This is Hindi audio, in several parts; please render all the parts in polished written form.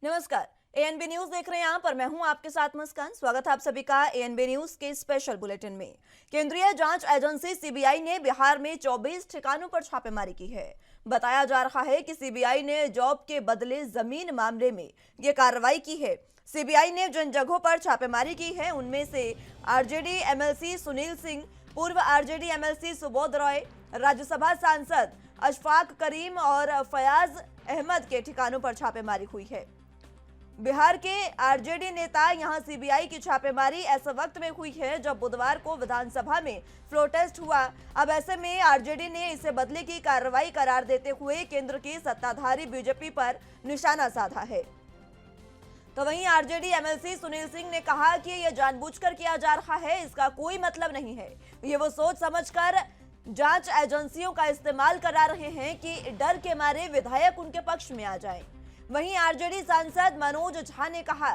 नमस्कार, एएनबी न्यूज देख रहे हैं आप और मैं हूं आपके साथ मुस्कान। स्वागत है आप सभी का एएनबी न्यूज के स्पेशल बुलेटिन में। केंद्रीय जांच एजेंसी सीबीआई ने बिहार में 24 ठिकानों पर छापेमारी की है। बताया जा रहा है कि सीबीआई ने जॉब के बदले जमीन मामले में ये कार्रवाई की है। सीबीआई ने जिन जगहों पर छापेमारी की है उनमें से आरजेडी एमएलसी सुनील सिंह, पूर्व आरजेडी एमएलसी सुबोध रॉय, राज्यसभा सांसद अशफाक करीम और फयाज अहमद के ठिकानों पर छापेमारी हुई है। बिहार के आरजेडी नेता यहां सीबीआई की छापेमारी ऐसे वक्त में हुई है जब बुधवार को विधानसभा में फ्लोर टेस्ट हुआ। अब ऐसे में आरजेडी ने इसे बदले की कार्रवाई करार देते हुए केंद्र की सत्ताधारी बीजेपी पर निशाना साधा है। तो वहीं आरजेडी एमएलसी सुनील सिंह ने कहा कि यह जानबूझकर किया जा रहा है, इसका कोई मतलब नहीं है। ये वो सोच समझकर जांच एजेंसियों का इस्तेमाल करा रहे हैं कि डर के मारे विधायक उनके पक्ष में आ जाएं। वहीं आरजेडी सांसद मनोज झा ने कहा,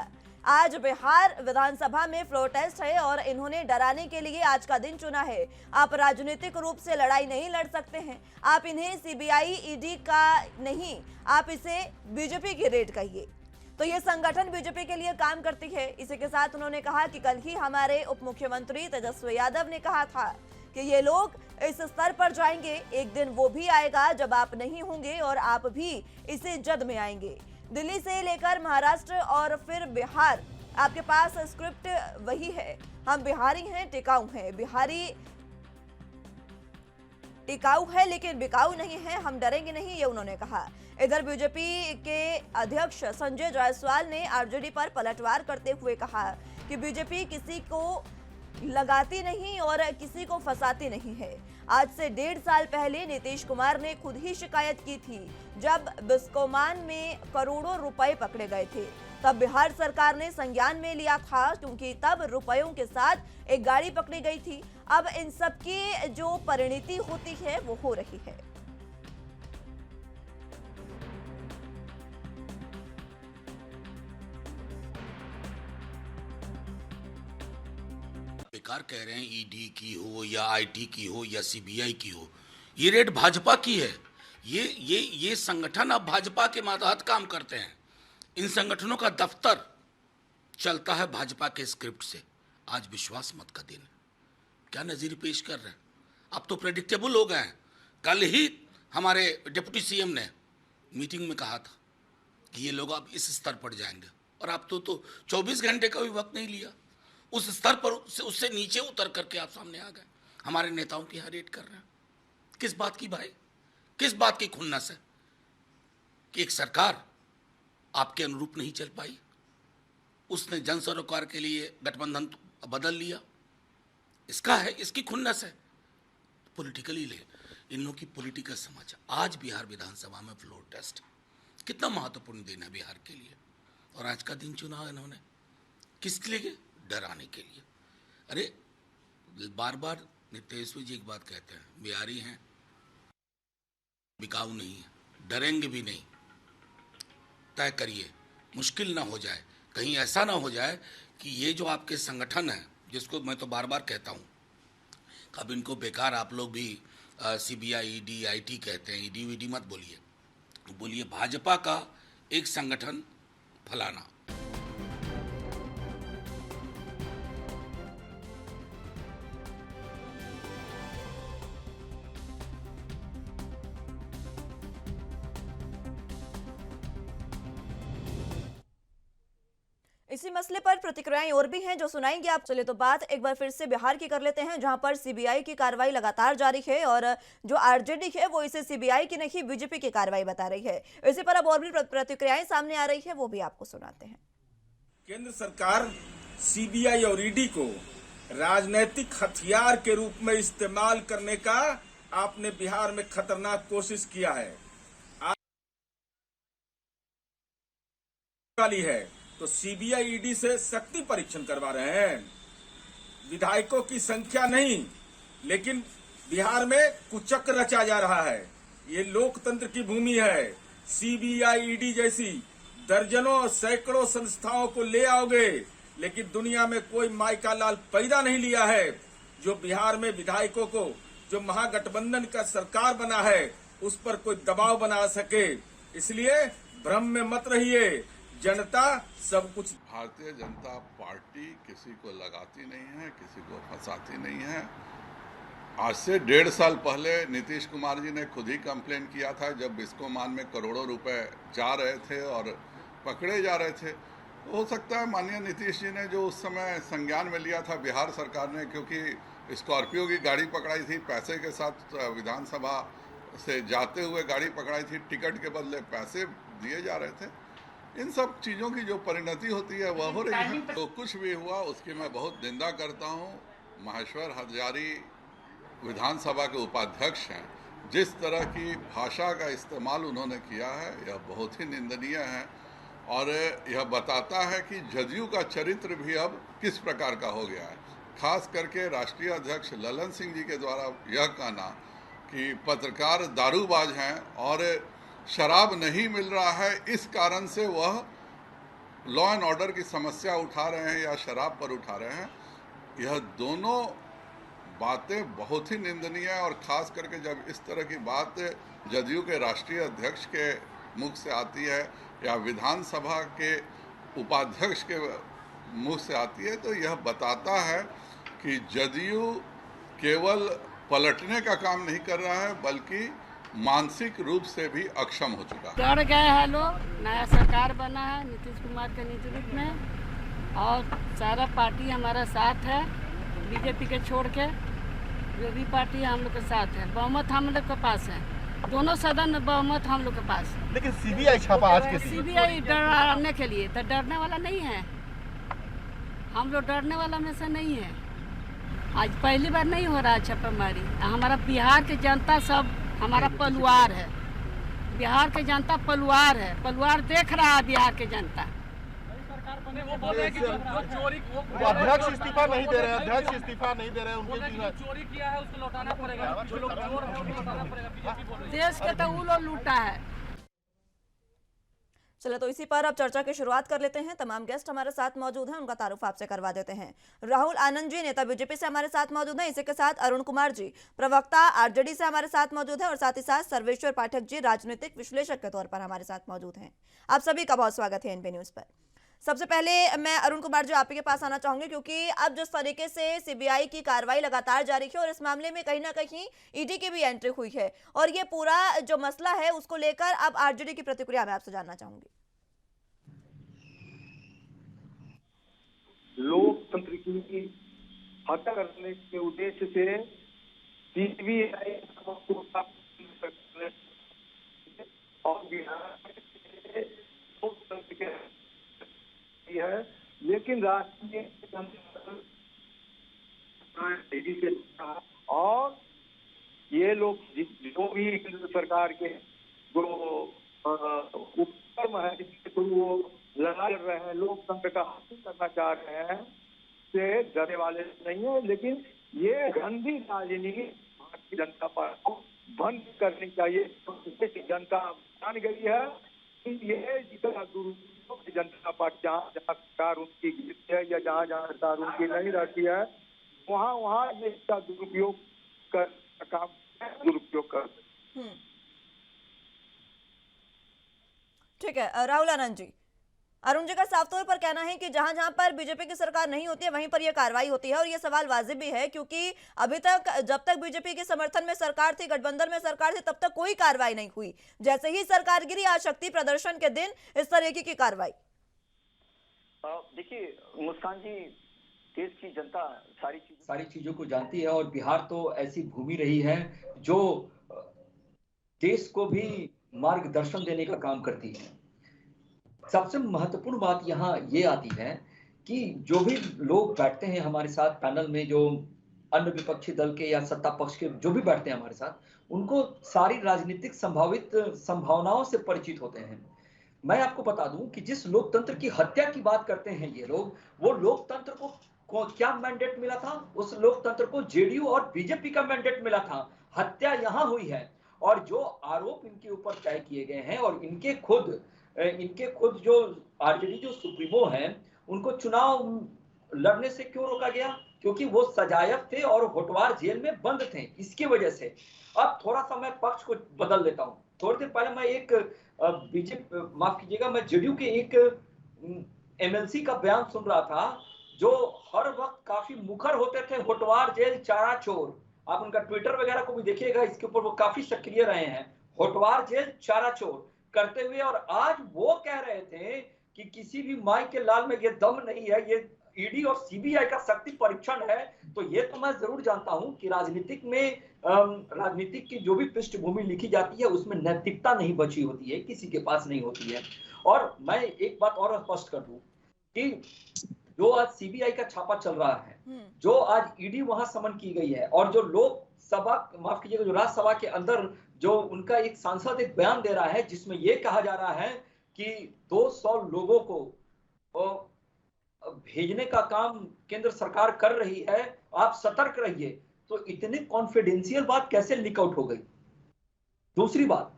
आज बिहार विधानसभा में फ्लोर टेस्ट है और इन्होंने डराने के लिए आज का दिन चुना है। आप राजनीतिक रूप से लड़ाई नहीं लड़ सकते हैं। आप इन्हें सीबीआई ईडी का नहीं, आप इसे बीजेपी की रेड कहिए। तो ये संगठन बीजेपी के लिए काम करती है। इसी के साथ उन्होंने कहा कि कल ही हमारे उप मुख्यमंत्री तेजस्वी यादव ने कहा था कि ये लोग इस स्तर पर जाएंगे। एक दिन वो भी आएगा जब आप नहीं होंगे और आप भी इसे जद में आएंगे। दिल्ली से लेकर महाराष्ट्र और फिर बिहार, आपके पास स्क्रिप्ट वही है। हम बिहारी हैं, टिकाऊ हैं। बिहारी टिकाऊ है लेकिन बिकाऊ नहीं है, हम डरेंगे नहीं, ये उन्होंने कहा। इधर बीजेपी के अध्यक्ष संजय जायसवाल ने आरजेडी पर पलटवार करते हुए कहा कि बीजेपी किसी को लगाती नहीं और किसी को फंसाती नहीं है। आज से 1.5 साल पहले नीतीश कुमार ने खुद ही शिकायत की थी जब बिस्कोमान में करोड़ों रुपए पकड़े गए थे। तब बिहार सरकार ने संज्ञान में लिया था क्योंकि तब रुपयों के साथ एक गाड़ी पकड़ी गई थी। अब इन सब की जो परिणति होती है वो हो रही है। बेकार कह रहे हैं ईडी की हो या आईटी की हो या सीबीआई की हो, ये रेड भाजपा की है। ये संगठन अब भाजपा के मातहत काम करते हैं। इन संगठनों का दफ्तर चलता है भाजपा के स्क्रिप्ट से। आज विश्वास मत का दिन, क्या नजीर पेश कर रहे हैं। अब तो प्रेडिक्टेबल हो गए हैं। कल ही हमारे डिप्टी सीएम ने मीटिंग में कहा था कि ये लोग अब इस स्तर पर जाएंगे और आप तो 24 घंटे का भी वक्त नहीं लिया। उस स्तर पर उससे नीचे उतर करके आप सामने आ गए। हमारे नेताओं की यहाँ रेड कर रहे हैं। किस बात की भाई, किस बात की खुन्नस है कि एक सरकार आपके अनुरूप नहीं चल पाई, उसने जन सरोकार के लिए गठबंधन बदल लिया, इसका है, इसकी खुन्नस है। पॉलिटिकली ले इन लोगों की पॉलिटिकल समझ। आज बिहार विधानसभा में फ्लोर टेस्ट कितना महत्वपूर्ण दिन है बिहार के लिए, और आज का दिन चुना इन्होंने किसके लिए? डराने के लिए। अरे बार बार तेजस्वी जी एक बात कहते हैं, बिहारी हैं, बिकाऊ नहीं है, डरेंगे भी नहीं। तय करिए, मुश्किल ना हो जाए, कहीं ऐसा ना हो जाए कि ये जो आपके संगठन है, जिसको मैं तो बार बार कहता हूँ, अब इनको बेकार आप लोग भी सीबीआई ईडी आईटी कहते हैं। ईडी वीडी मत बोलिए, बोलिए भाजपा का एक संगठन फलाना। इसी मसले पर प्रतिक्रियाएं और भी हैं जो सुनाएंगे आप। चले तो बात एक बार फिर से बिहार की कर लेते हैं, जहां पर सीबीआई की कार्रवाई लगातार जारी है और जो आरजेडी है वो इसे सीबीआई की नहीं बीजेपी की कार्रवाई बता रही है। इसी पर अब और भी प्रतिक्रियाएं सामने आ रही है, वो भी आपको सुनाते हैं। केंद्र सरकार सीबीआई और ईडी को राजनीतिक हथियार के रूप में इस्तेमाल करने का आपने बिहार में खतरनाक कोशिश किया है। वाली है तो सीबीआई ईडी से शक्ति परीक्षण करवा रहे हैं। विधायकों की संख्या नहीं, लेकिन बिहार में कुचक्र रचा जा रहा है। ये लोकतंत्र की भूमि है। सीबीआई ईडी जैसी दर्जनों सैकड़ों संस्थाओं को ले आओगे, लेकिन दुनिया में कोई माइका लाल पैदा नहीं लिया है जो बिहार में विधायकों को, जो महागठबंधन का सरकार बना है, उस पर कोई दबाव बना सके। इसलिए भ्रम में मत रहिए। जनता सब कुछ। भारतीय जनता पार्टी किसी को लगाती नहीं है, किसी को फंसाती नहीं है। आज से 1.5 साल पहले नीतीश कुमार जी ने खुद ही कंप्लेन किया था, जब बिस्कोमान में करोड़ों रुपए जा रहे थे और पकड़े जा रहे थे। तो हो सकता है माननीय नीतीश जी ने जो उस समय संज्ञान में लिया था बिहार सरकार ने, क्योंकि स्कॉर्पियो की गाड़ी पकड़ाई थी, पैसे के साथ विधानसभा से जाते हुए गाड़ी पकड़ाई थी, टिकट के बदले पैसे दिए जा रहे थे। इन सब चीज़ों की जो परिणति होती है वह हो रही है। तो कुछ भी हुआ उसकी मैं बहुत निंदा करता हूँ। महेश्वर हजारी विधानसभा के उपाध्यक्ष हैं, जिस तरह की भाषा का इस्तेमाल उन्होंने किया है यह बहुत ही निंदनीय है और यह बताता है कि जदयू का चरित्र भी अब किस प्रकार का हो गया है। खास करके राष्ट्रीय अध्यक्ष ललन सिंह जी के द्वारा यह कहना कि पत्रकार दारूबाज हैं और शराब नहीं मिल रहा है, इस कारण से वह लॉ एंड ऑर्डर की समस्या उठा रहे हैं या शराब पर उठा रहे हैं, यह दोनों बातें बहुत ही निंदनीय है। और ख़ास करके जब इस तरह की बात जदयू के राष्ट्रीय अध्यक्ष के मुख से आती है या विधानसभा के उपाध्यक्ष के मुख से आती है, तो यह बताता है कि जदयू केवल पलटने का काम नहीं कर रहा है बल्कि मानसिक रूप से भी अक्षम हो चुका है। डर गए हैं लोग। नया सरकार बना है नीतीश कुमार के नेतृत्व में और सारा पार्टी हमारा साथ है, बीजेपी के छोड़ के जो भी पार्टी हम लोग के साथ है। बहुमत हम लोग के पास है, दोनों सदन में बहुमत हम लोग के पास है। लेकिन सीबीआई छापा आज के सीबीआई डराने के लिए, तो डरने वाला नहीं है, हम लोग डरने वाला में से नहीं है। आज पहली बार नहीं हो रहा है छापेमारी। हमारा बिहार की जनता सब हमारा पलवार है, बिहार की जनता पलवार है, पलवार देख रहा है बिहार की जनता। वो बोल रहे हैं कि जो चोरी अध्यक्ष इस्तीफा नहीं दे रहे, अध्यक्ष इस्तीफा नहीं दे रहे, उनके चोरी किया है उसको लौटाना पड़ेगा, जो लोग चोर हैं उनको लौटाना पड़ेगा, बीजेपी बोल रही है। देश के तो वो लोग लूटा है। चलो तो इसी पर अब चर्चा की शुरुआत कर लेते हैं। तमाम गेस्ट हमारे साथ मौजूद हैं, उनका तारुफ आपसे करवा देते हैं। राहुल आनंद जी नेता बीजेपी से हमारे साथ मौजूद हैं, इसी के साथ अरुण कुमार जी प्रवक्ता आरजेडी से हमारे साथ मौजूद हैं और साथ ही साथ सर्वेश्वर पाठक जी राजनीतिक विश्लेषक के तौर पर हमारे साथ मौजूद हैं। आप सभी का बहुत स्वागत है एनबी न्यूज पर। सबसे पहले मैं अरुण कुमार जी आपके पास आना चाहूंगी, क्योंकि अब जिस तरीके से सीबीआई की कार्रवाई लगातार जारी है और इस मामले में कहीं ना कहीं ईडी की भी एंट्री हुई है और ये पूरा जो मसला है उसको लेकर अब आरजेडी की प्रतिक्रिया मैं आपसे जानना चाहूंगी। लोकतंत्र की हत्या करने के उद्देश्य से सीबीआई और बिहार लोकतंत्र के है, लेकिन राष्ट्रीय और ये लोग जो भी केंद्र सरकार के जो उपक्रम है जिसके थ्रू वो लड़ा रहे हैं, लोकतंत्र का हासिल करना चाह रहे हैं, से डरने वाले नहीं है। लेकिन ये गंदी राजनीति भारतीय जनता पार्टी को बंद करनी चाहिए। जनता जान गई है कि ये जितना दुरुपयोग जनता पार्टी जहाँ सरकार उनकी गिरती है या जहाँ सरकार उनकी नहीं रहती है, वहाँ ये इसका दुरुपयोग कर काम दुरुपयोग कर। ठीक है राहुल आनंद जी, अरुण जी का साफ तौर पर कहना है कि जहां जहां पर बीजेपी की सरकार नहीं होती है वहीं पर यह कार्रवाई होती है और यह सवाल वाजिब भी है, क्योंकि अभी तक जब तक बीजेपी के समर्थन में सरकार थी, गठबंधन में सरकार थी, तब तक कोई कार्रवाई नहीं हुई। जैसे ही सरकार गिरी, आज शक्ति प्रदर्शन के दिन इस तरीके की कार्रवाई। देखिए मुस्कान जी, देश की जनता सारी चीजों को जानती है और बिहार तो ऐसी भूमि रही है जो देश को भी मार्गदर्शन देने का काम करती है। सबसे महत्वपूर्ण बात यहाँ ये आती है कि जो भी लोग बैठते हैं हमारे साथ पैनल में, जो अन्य विपक्षी दल के या सत्ता पक्ष के जो भी बैठते हैं हमारे साथ, उनको सारी राजनीतिक संभावित संभावनाओं से परिचित होते हैं। मैं आपको बता दूं कि जिस लोकतंत्र की हत्या की बात करते हैं ये लोग, वो लोकतंत्र को क्या मैंडेट मिला था? उस लोकतंत्र को जेडीयू और बीजेपी का मैंडेट मिला था। हत्या यहाँ हुई है और जो आरोप इनके ऊपर तय किए गए हैं और इनके खुद जो आरजेडी जो सुप्रीमो हैं, उनको चुनाव लड़ने से क्यों रोका गया? क्योंकि वो सजायक थे और होटवार जेल में बंद थे, इसकी वजह से। अब थोड़ा सा मैं पक्ष को बदल लेता हूं। थोड़ी देर पहले मैं एक बीजेपी, माफ कीजिएगा, मैं जेडीयू के एक एमएलसी का बयान सुन रहा था, जो हर वक्त काफी मुखर होते थे, होटवार जेल चारा चोर। आप उनका ट्विटर वगैरह को भी देखिएगा, इसके ऊपर वो काफी सक्रिय रहे हैं, होटवार जेल चारा चोर करते हुए। और आज वो कह रहे थे कि किसी भी माई के लाल में ये दम नहीं है, ये ईडी और सीबीआई का शक्ति परीक्षण है। तो ये तो मैं जरूर जानता हूं कि राजनीतिक में राजनीतिक की जो भी पृष्ठभूमि लिखी जाती है उसमें नैतिकता नहीं बची होती है, किसी के पास नहीं होती है। और मैं एक बात और स्पष्ट कर दूं कि जो आज सीबीआई का छापा चल रहा है, जो आज ईडी वहां समन की गई है, और जो लोकसभा, माफ कीजिएगा, जो राज्यसभा के अंदर जो उनका एक सांसद एक बयान दे रहा है जिसमें यह कहा जा रहा है कि 200 लोगों को भेजने का काम केंद्र सरकार कर रही है, आप सतर्क रहिए। तो इतने कॉन्फिडेंशियल बात कैसे लीक आउट हो गई? दूसरी बात,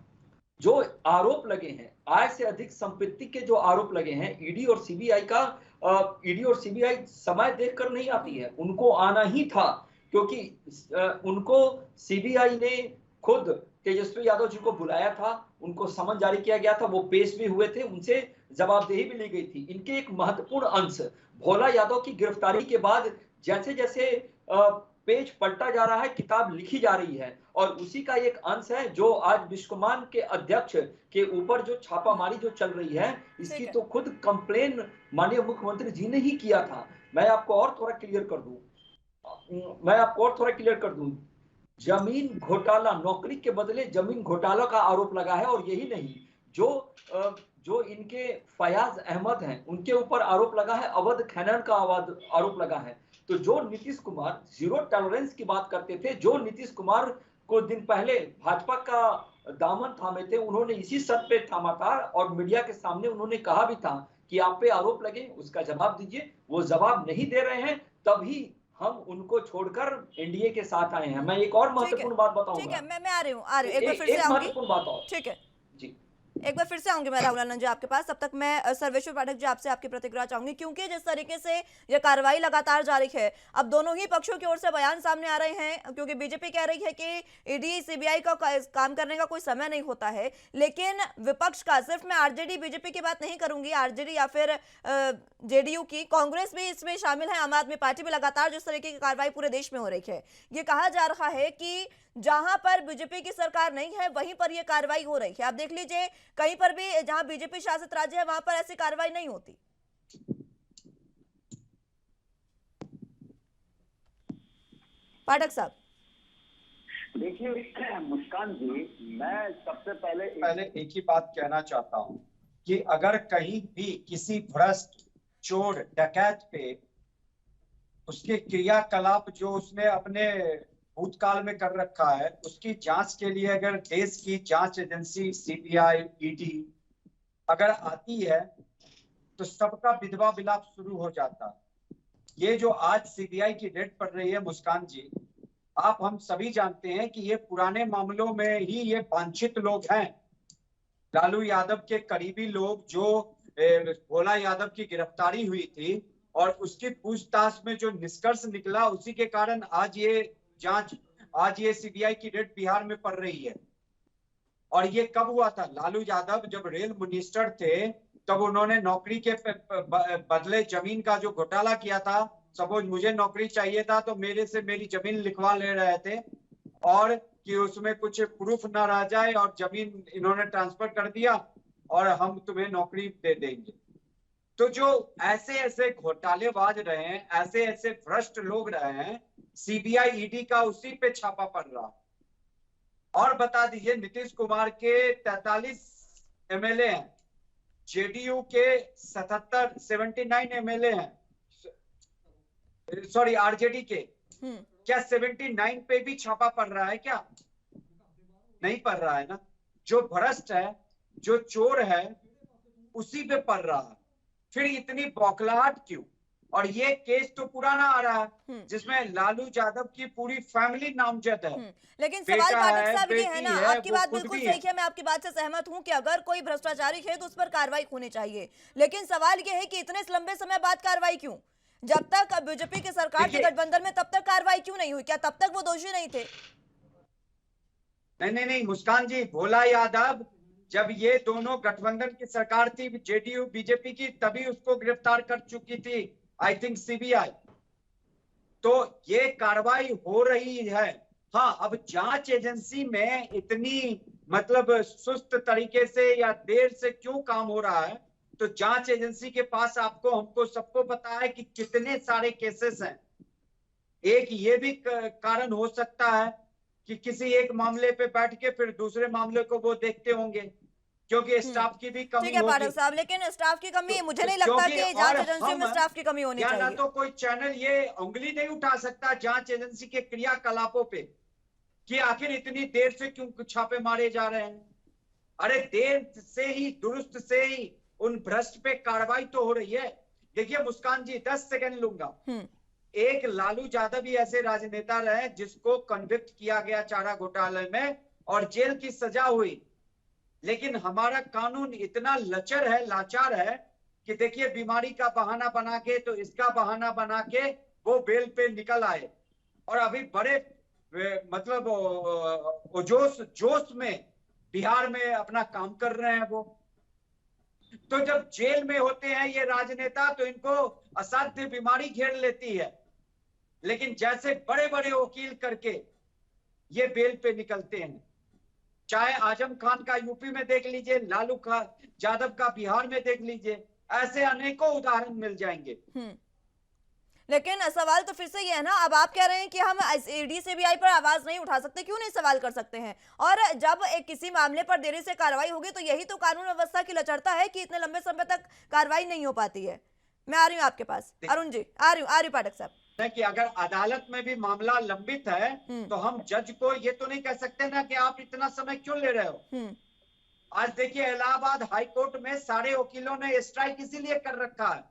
जो आरोप लगे हैं, आय से अधिक संपत्ति के जो आरोप लगे हैं, ईडी और सीबीआई समय देखकर नहीं आती है, उनको आना ही था, क्योंकि उनको सीबीआई ने खुद तेजस्वी यादव जी को बुलाया था, उनको समन जारी किया गया था, वो पेश भी हुए थे, उनसे जवाबदेही भी ली गई थी। इनके एक महत्वपूर्ण अंश, भोला यादव की गिरफ्तारी के बाद जैसे जैसे पेज पलटा जा रहा है, किताब लिखी जा रही है, और उसी का एक अंश है जो आज विश्वमान के अध्यक्ष के ऊपर जो छापामारी जो चल रही है, इसकी तो खुद कंप्लेन माननीय मुख्यमंत्री जी ने ही किया था। मैं आपको और थोड़ा क्लियर कर दूं, जमीन घोटाला, नौकरी के बदले जमीन घोटाला का आरोप लगा है। और यही नहीं, जो इनके फयाज अहमद हैं, उनके ऊपर आरोप लगा है, अवध खनन का आरोप लगा है। तो जो नीतीश कुमार जीरो टॉलरेंस की बात करते थे, जो नीतीश कुमार को दिन पहले भाजपा का दामन थामे थे, उन्होंने इसी शर्त पे थामा था, और मीडिया के सामने उन्होंने कहा भी था कि आप पे आरोप लगे, उसका जवाब दीजिए। वो जवाब नहीं दे रहे हैं, तभी हम उनको छोड़कर एनडीए के साथ आए हैं। मैं एक और महत्वपूर्ण बात बताऊंगा। ठीक है, मैं आ रही हूँ, एक बार फिर से आऊंगी। महत्वपूर्ण बात और, ठीक है जी, एक बार फिर से आऊंगी मैं राहुल आनंद जी आपके पास। तब तक मैं सर्वेश्वर पाठक जी आपसे आपकी प्रतिक्रिया चाहूंगी, क्योंकि जिस तरीके से यह कार्रवाई लगातार जारी है, अब दोनों ही पक्षों की ओर से बयान सामने आ रहे हैं, क्योंकि बीजेपी कह रही है कि ईडी सीबीआई का काम करने का कोई समय नहीं होता है, लेकिन विपक्ष का, सिर्फ मैं आरजेडी बीजेपी की बात नहीं करूंगी, आरजेडी या फिर जेडीयू की, कांग्रेस भी इसमें शामिल है, आम आदमी पार्टी भी लगातार जिस तरीके की कार्रवाई पूरे देश में हो रही है, ये कहा जा रहा है कि जहां पर बीजेपी की सरकार नहीं है वहीं पर यह कार्रवाई हो रही है। आप देख लीजिए, कहीं पर भी जहां बीजेपी शासित राज्य है वहां पर ऐसी कार्रवाई नहीं होती। पाठक साहब, देखिए मुस्कान जी, मैं सबसे पहले एक ही बात कहना चाहता हूं कि अगर कहीं भी किसी भ्रष्ट, चोर, डकैत पे उसके क्रियाकलाप जो उसने अपने भूतकाल में कर रखा है, उसकी जांच के लिए अगर देश की जांच एजेंसी सीबीआई, ईडी अगर आती है, तो सबका विधवा विलाप शुरू हो जाता है। ये जो आज सीबीआई की रेड पड़ रही है, मुस्कान जी, आप हम सभी जानते हैं कि ये पुराने मामलों में ही ये वांछित लोग हैं। लालू यादव के करीबी लोग, जो भोला यादव की गिरफ्तारी हुई थी और उसकी पूछताछ में जो निष्कर्ष निकला, उसी के कारण आज ये सीबीआई की रेड बिहार में पड़ रही है। और ये कब हुआ था? लालू यादव जब रेल मिनिस्टर थे, तब उन्होंने नौकरी के बदले जमीन का जो घोटाला किया था। सपोज मुझे नौकरी चाहिए था तो मेरे से मेरी जमीन लिखवा ले रहे थे, और कि उसमें कुछ प्रूफ ना रह जाए, और जमीन इन्होंने ट्रांसफर कर दिया और हम तुम्हें नौकरी दे देंगे। तो जो ऐसे घोटालेबाज रहे हैं, ऐसे भ्रष्ट लोग रहे हैं, सीबीआई, ईडी का उसी पे छापा पड़ रहा। और बता दीजिए, नीतीश कुमार के 43 एमएलए हैं, जेडीयू के 79 एमएलए हैं, सॉरी आरजेडी के, क्या 79 पे भी छापा पड़ रहा है? क्या नहीं पड़ रहा है ना? जो भ्रष्ट है, जो चोर है, उसी पे पड़ रहा है। फिर इतनी बौखलाहट क्यों? और ये केस तो पुराना आ रहा है, जिसमें लालू यादव की पूरी फैमिली नामजद है। लेकिन सवाल पाठक साहब ये है ना, आपकी बात बिल्कुल सही है, मैं आपकी बात से सहमत हूं कि अगर कोई भ्रष्टाचारी है तो उस पर कार्रवाई होनी चाहिए। लेकिन सवाल ये है कि इतने लंबे समय बाद कार्रवाई क्यों? जब तक बीजेपी की सरकार के गठबंधन में, तब तक कार्रवाई क्यों नहीं हुई? क्या तब तक वो दोषी नहीं थे? नहीं, मुस्कान जी, भोला यादव जब ये दोनों गठबंधन की सरकार थी जेडीयू बीजेपी की, तभी उसको गिरफ्तार कर चुकी थी आई थिंक सीबीआई। तो ये कार्रवाई हो रही है। हाँ, अब जांच एजेंसी में इतनी मतलब सुस्त तरीके से या देर से क्यों काम हो रहा है, तो जांच एजेंसी के पास आपको हमको सबको पता है कि कितने सारे केसेस हैं। एक ये भी कारण हो सकता है कि किसी एक मामले पे बैठ के फिर दूसरे मामले को वो देखते होंगे, क्योंकि स्टाफ की भी कमी ठीक है होगी। पाठक साहब, लेकिन स्टाफ की कमी मुझे नहीं लगता कि जांच एजेंसियों में स्टाफ की कमी होनी या ना चाहिए। तो कोई चैनल ये उंगली नहीं उठा सकता जांच एजेंसी के क्रियाकलापों पे कि आखिर इतनी देर से क्यों छापे मारे जा रहे हैं। अरे देर से ही, दुरुस्त से ही उन भ्रष्ट पे कार्रवाई तो हो रही है। देखिए मुस्कान जी, 10 सेकंड लूंगा। एक लालू यादव भी ऐसे राजनेता रहे जिसको कन्विक्ट किया गया चारा घोटाले में और जेल की सजा हुई, लेकिन हमारा कानून इतना लचर है, लाचार है कि देखिए बीमारी का बहाना बना के, तो इसका बहाना बना के वो बेल पे निकल आए और अभी बड़े मतलब जोश में बिहार में अपना काम कर रहे हैं वो। तो जब जेल में होते हैं ये राजनेता तो इनको असाध्य बीमारी घेर लेती है, लेकिन जैसे बड़े बड़े वकील करके ये बेल पे निकलते हैं। चाहे आजम खान का यूपी में देख लीजिए, लालू यादव का बिहार में देख लीजिए, ऐसे अनेकों उदाहरण मिल जाएंगे। लेकिन सवाल तो फिर से ये है ना, अब आप कह रहे हैं कि हम ईडी सीबीआई पर आवाज नहीं उठा सकते, क्यों नहीं सवाल कर सकते हैं? और जब एक किसी मामले पर देरी से कार्रवाई होगी तो यही तो कानून व्यवस्था की लचरता है कि इतने लंबे समय तक कार्रवाई नहीं हो पाती है। मैं आ रही हूँ आपके पास, अरुण जी, आ रही हूँ पाठक साहब। कि अगर अदालत में भी मामला लंबित है तो हम जज को ये तो नहीं कह सकते ना कि आप इतना समय क्यों ले रहे हो। आज देखिए इलाहाबाद हाई कोर्ट में सारे वकीलों ने स्ट्राइक इसीलिए कर रखा है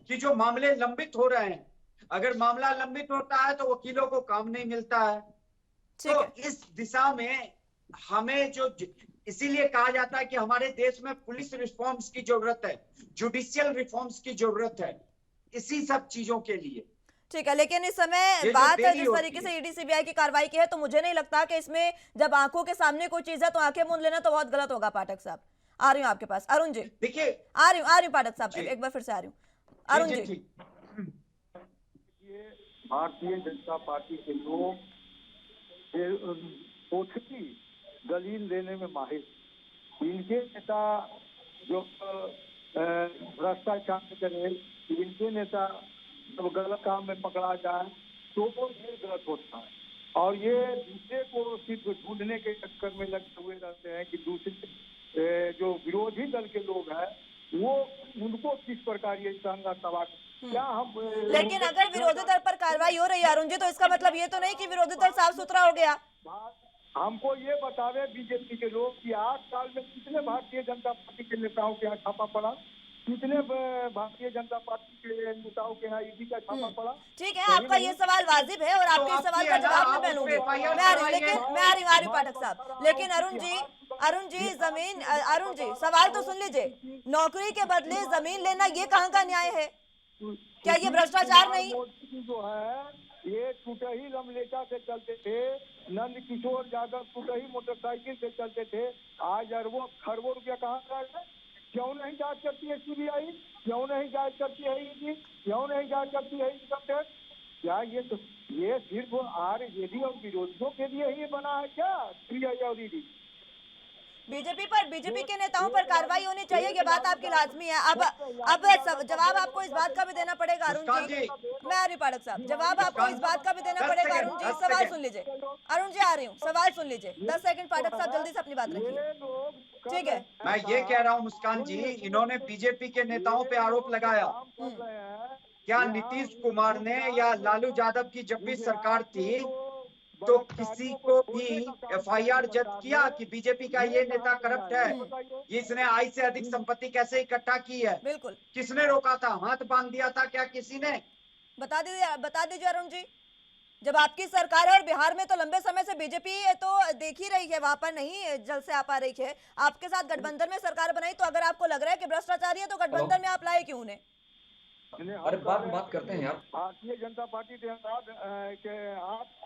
कि जो मामले लंबित हो रहे हैं, अगर मामला लंबित होता है तो वकीलों को काम नहीं मिलता है। तो इस दिशा में हमें जो इसीलिए कहा जाता है कि हमारे देश में पुलिस रिफॉर्म्स की जरूरत है, जुडिशियल रिफॉर्म्स की जरूरत है, इसी सब चीजों के लिए। ठीक है, लेकिन इस समय बात है जिस तरीके से ईडी सीबीआई की कार्रवाई की है, तो मुझे नहीं लगता कि इसमें जब आंखों के सामने कोई चीज है तो आंखें मूंद लेना तो बहुत गलत होगा। पाठक साहब, आ रही हूँ आपके पास। अरुण जी, देखिए आ रही हूँ पाठक साहब, एक बार फिर से आ रही हूँ। अरुण जी, ये भारतीय जनता पार्टी के लोग पोथी दलील देने में माहिर, इनके नेता जो भ्रष्टाचार करे, इनके नेता जब गलत काम में पकड़ा जाए तो वो ये गलत होता है, और ये दूसरे को सिर्फ ढूंढने के चक्कर में लगे हुए रहते हैं कि दूसरे जो विरोधी दल के लोग हैं वो उनको किस प्रकार ये दंगा तबाह। क्या हम लेकिन अगर विरोधी दल पर कार्रवाई हो रही है अरुण जी, तो इसका मतलब ये तो नहीं कि विरोधी दल साफ सुथरा हो गया। हमको ये बतावे बीजेपी के लोग कि 8 साल में कितने भारतीय जनता पार्टी के नेताओं के यहाँ छापा पड़ा, कितने भारतीय जनता पार्टी के नेताओं के यहाँ ईडी का छापा पड़ा। ठीक है, आपका ये सवाल वाजिब है और आपके इस सवाल का जवाब मैं लूंगी। मैं आ रही हूँ पाठक साहब। लेकिन अरुण जी सवाल तो सुन लीजिए। नौकरी के बदले जमीन लेना ये कहाँ का न्याय है? क्या ये भ्रष्टाचार नहीं? जो है ये टूटही लमलेटा से चलते थे, नंद किशोर यादव टूटही मोटरसाइकिल से चलते थे, आज अरबों खरबों रुपया कहाँ का है? क्यों नहीं जांच करती है सीबीआई? क्यों नहीं जांच करती है ईडी? क्यों नहीं जांच करती है इनकम टैक्स? क्या ये सिर्फ आरजेडी और विरोधियों के लिए ही बना है क्या सीबीआई और ईडी? बीजेपी के नेताओं पर कार्रवाई होनी चाहिए, ये बात आपकी लाजमी है। अब जवाब आपको इस बात का भी देना पड़ेगा अरुण जी। मैं आ रही पाठक साहब, जवाब आपको इस बात का भी देना पड़ेगा अरुण जी। सवाल सुन लीजिए अरुण जी, आ रही हूँ, सवाल सुन लीजिए। 10 सेकंड पाठक साहब, जल्दी से अपनी बात रखिए। ठीक है, मैं ये कह रहा हूँ मुस्कान जी, इन्होंने बीजेपी के नेताओं पे आरोप लगाया। क्या नीतीश कुमार ने या लालू यादव की जब भी सरकार थी तो किसी को भी एफआईआर जब्त किया कि बीजेपी का ये नेता करप्ट है, इसने आय से अधिक संपत्ति कैसे इकट्ठा की है? बिल्कुल। किसने रोका था? हाथ बांध दिया था क्या किसी ने? बता दीजिए अरुण जी। जब आपकी सरकार है और बिहार में तो लंबे समय से बीजेपी तो देख ही रही है, वहां पर नहीं जल्द से आ पा रही है। आपके साथ गठबंधन में सरकार बनाई, तो अगर आपको लग रहा है कि भ्रष्टाचारी है तो गठबंधन में आप लाए क्यों उन्हें? अरे बात करते हैं यार। भारतीय जनता पार्टी के आप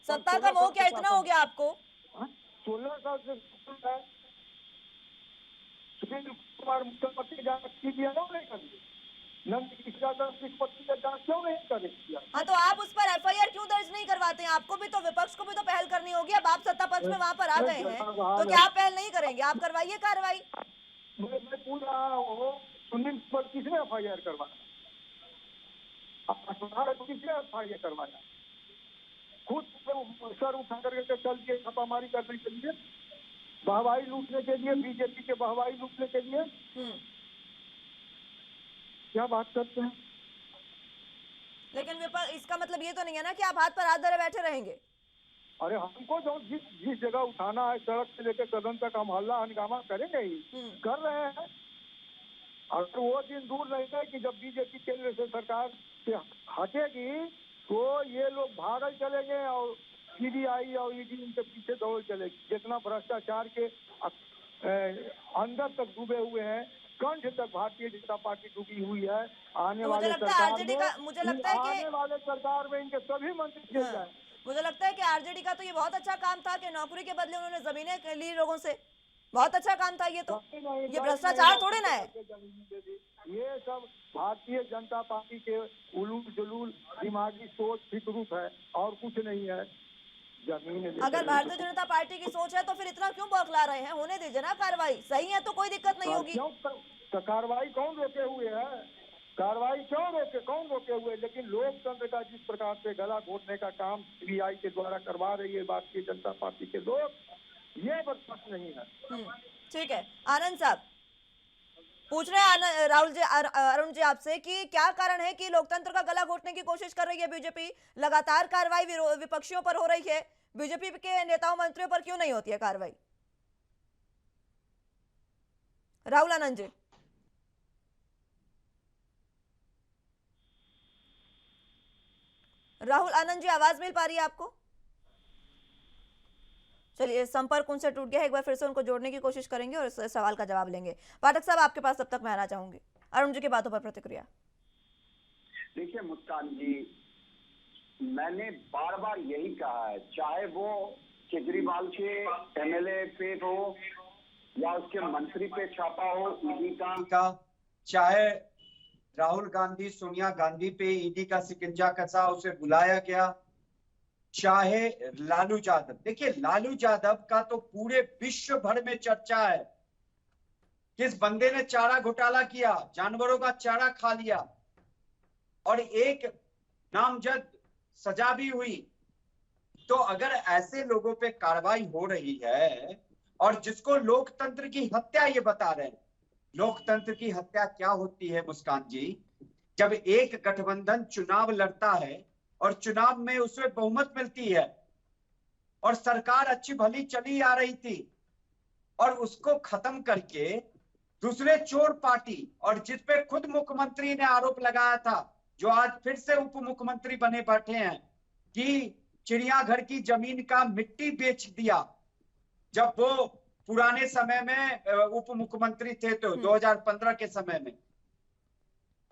सत्ता का मोह क्या इतना हो गया आपको? 16 साल से सुनील कुमार मुख्यमंत्री जांच सीबीआई क्यों नहीं करी? नंद किशोर मुख्यमंत्री का जांच क्यों नहीं करी? हाँ, तो आप उस पर एफआईआर क्यों दर्ज नहीं करवाते हैं? आपको भी तो, विपक्ष को भी तो पहल करनी होगी। अब आप सत्ता पक्ष में वहां पर आ गए हैं, तो क्या आप पहल नहीं करेंगे? आप करवाइए कार्रवाई। मैं पूछ रहा हूँ, सुनील पर किसने एफआईआर करवाया? किसने एफआईआर करवाया? खुद सर उठा करके चल दिए छापामारी करने के लिए, वाहवाही लूटने के लिए, बीजेपी के वाहवाही लूटने के लिए। क्या बात करते हैं? लेकिन इसका मतलब ये तो नहीं है ना कि आप हाथ पर हाथ धरे बैठे रहेंगे। अरे हमको जो जिस जगह उठाना है, सड़क से लेकर सदन तक, हम हल्ला हंगामा करेंगे ही, कर रहे हैं। और वो दिन दूर नहीं है कि जब बीजेपी केंद्र से सरकार से हटेगी तो ये लोग भागल चलेंगे और सीबीआई और ईडी उनके पीछे दौड़ चलेगी। जितना भ्रष्टाचार के अंदर तक डूबे हुए हैं, कंठ तक भारतीय जनता पार्टी डूबी हुई है। आने वाले सरकार में इनके सभी मंत्री जेल जाए। मुझे लगता है कि आरजेडी का तो ये बहुत अच्छा काम था कि नौकरी के बदले उन्होंने जमीनें ली लोगों से। बहुत अच्छा काम था ये तो। ये भ्रष्टाचार थोड़े ना है। ये सब भारतीय जनता पार्टी के उलूल जुलूल दिमागी सोच फिक्रूप है और कुछ नहीं है। जमीन अगर भारतीय जनता पार्टी की सोच है तो फिर इतना क्यों बौखला रहे हैं? होने दीजिए ना कार्रवाई। सही है तो कोई दिक्कत नहीं होगी। तो कार्रवाई कौन रोके हुए है? कार्रवाई कौन रोके हुए? लेकिन लोकतंत्र का जिस प्रकार से गला घोटने का काम सीबीआई के द्वारा करवा रही है भारतीय जनता पार्टी के लोग, ये बर्दाश्त नहीं है। ठीक है, आनंद साहब पूछ रहे हैं अरुण जी आपसे कि क्या कारण है कि लोकतंत्र का गला घोटने की कोशिश कर रही है बीजेपी? लगातार कार्रवाई विपक्षियों पर हो रही है, बीजेपी के नेताओं मंत्रियों पर क्यों नहीं होती है कार्रवाई? राहुल आनंद जी। राहुल आनंद जी, आवाज मिल पा रही है आपको? चलिए, संपर्क उनसे टूट गया है। एक बार फिर से उनको जोड़ने की कोशिश करेंगे और इस सवाल का जवाब लेंगे। पाठक साहब, आपके पास तब तक मैं आना चाहूंगी। अरुण जी की बातों पर प्रतिक्रिया। देखिए मुस्कान जी, मैंने बार बार यही कहा है, चाहे वो केजरीवाल के एमएलए पे हो या उसके मंत्री पे छापा हो ईडी का, चाहे राहुल गांधी सोनिया गांधी पे ईडी का शिकंजा कसा, उसे बुलाया गया, चाहे लालू यादव। देखिए, लालू यादव का तो पूरे विश्व भर में चर्चा है। किस बंदे ने चारा घोटाला किया, जानवरों का चारा खा लिया और एक नामजद सजा भी हुई। तो अगर ऐसे लोगों पे कार्रवाई हो रही है और जिसको लोकतंत्र की हत्या ये बता रहे हैं, लोकतंत्र की हत्या क्या होती है मुस्कान जी? जब एक गठबंधन चुनाव लड़ता है और चुनाव में उसे बहुमत मिलती है और सरकार अच्छी भली चली आ रही थी और उसको खत्म करके दूसरे चोर पार्टी, और जिसपे खुद मुख्यमंत्री ने आरोप लगाया था, जो आज फिर से उप मुख्यमंत्री बने बैठे हैं, कि चिड़ियाघर की जमीन का मिट्टी बेच दिया जब वो पुराने समय में उप मुख्यमंत्री थे, तो 2015 के समय में।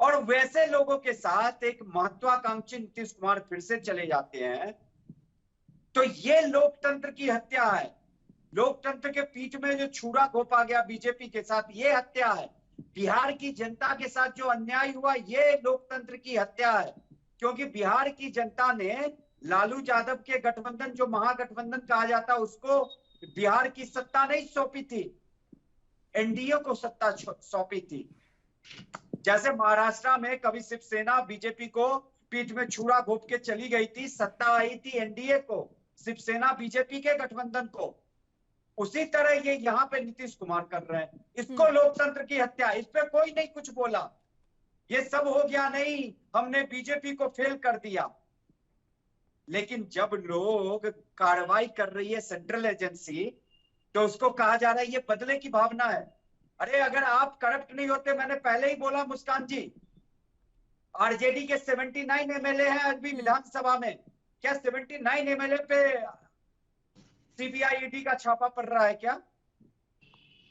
और वैसे लोगों के साथ एक महत्वाकांक्षी नीतीश कुमार फिर से चले जाते हैं। तो ये लोकतंत्र की हत्या है। लोकतंत्र के पीठ में जो छुरा घोंपा गया बीजेपी के साथ, ये हत्या है। बिहार की जनता के साथ जो अन्याय हुआ, ये लोकतंत्र की हत्या है। क्योंकि बिहार की जनता ने लालू यादव के गठबंधन, जो महागठबंधन कहा जाता, उसको बिहार की सत्ता नहीं सौंपी थी, एनडीए को सत्ता सौंपी थी। जैसे महाराष्ट्र में कभी शिवसेना बीजेपी को पीठ में छुरा घोंप के चली गई थी, सत्ता आई थी एनडीए को, शिवसेना बीजेपी के गठबंधन को। उसी तरह ये यहाँ पे नीतीश कुमार कर रहे हैं। इसको लोकतंत्र की हत्या, इस पे कोई नहीं कुछ बोला। ये सब हो गया, नहीं हमने बीजेपी को फेल कर दिया। लेकिन जब लोग कार्रवाई कर रही है सेंट्रल एजेंसी, तो उसको कहा जा रहा है ये बदले की भावना है। अरे अगर आप करप्ट नहीं होते, मैंने पहले ही बोला मुस्कान जी, आरजेडी के 79 एमएलए हैं आज भी विधानसभा में। क्या 79 एमएलए पे सीबीआई ईडी का छापा पड़ रहा है क्या?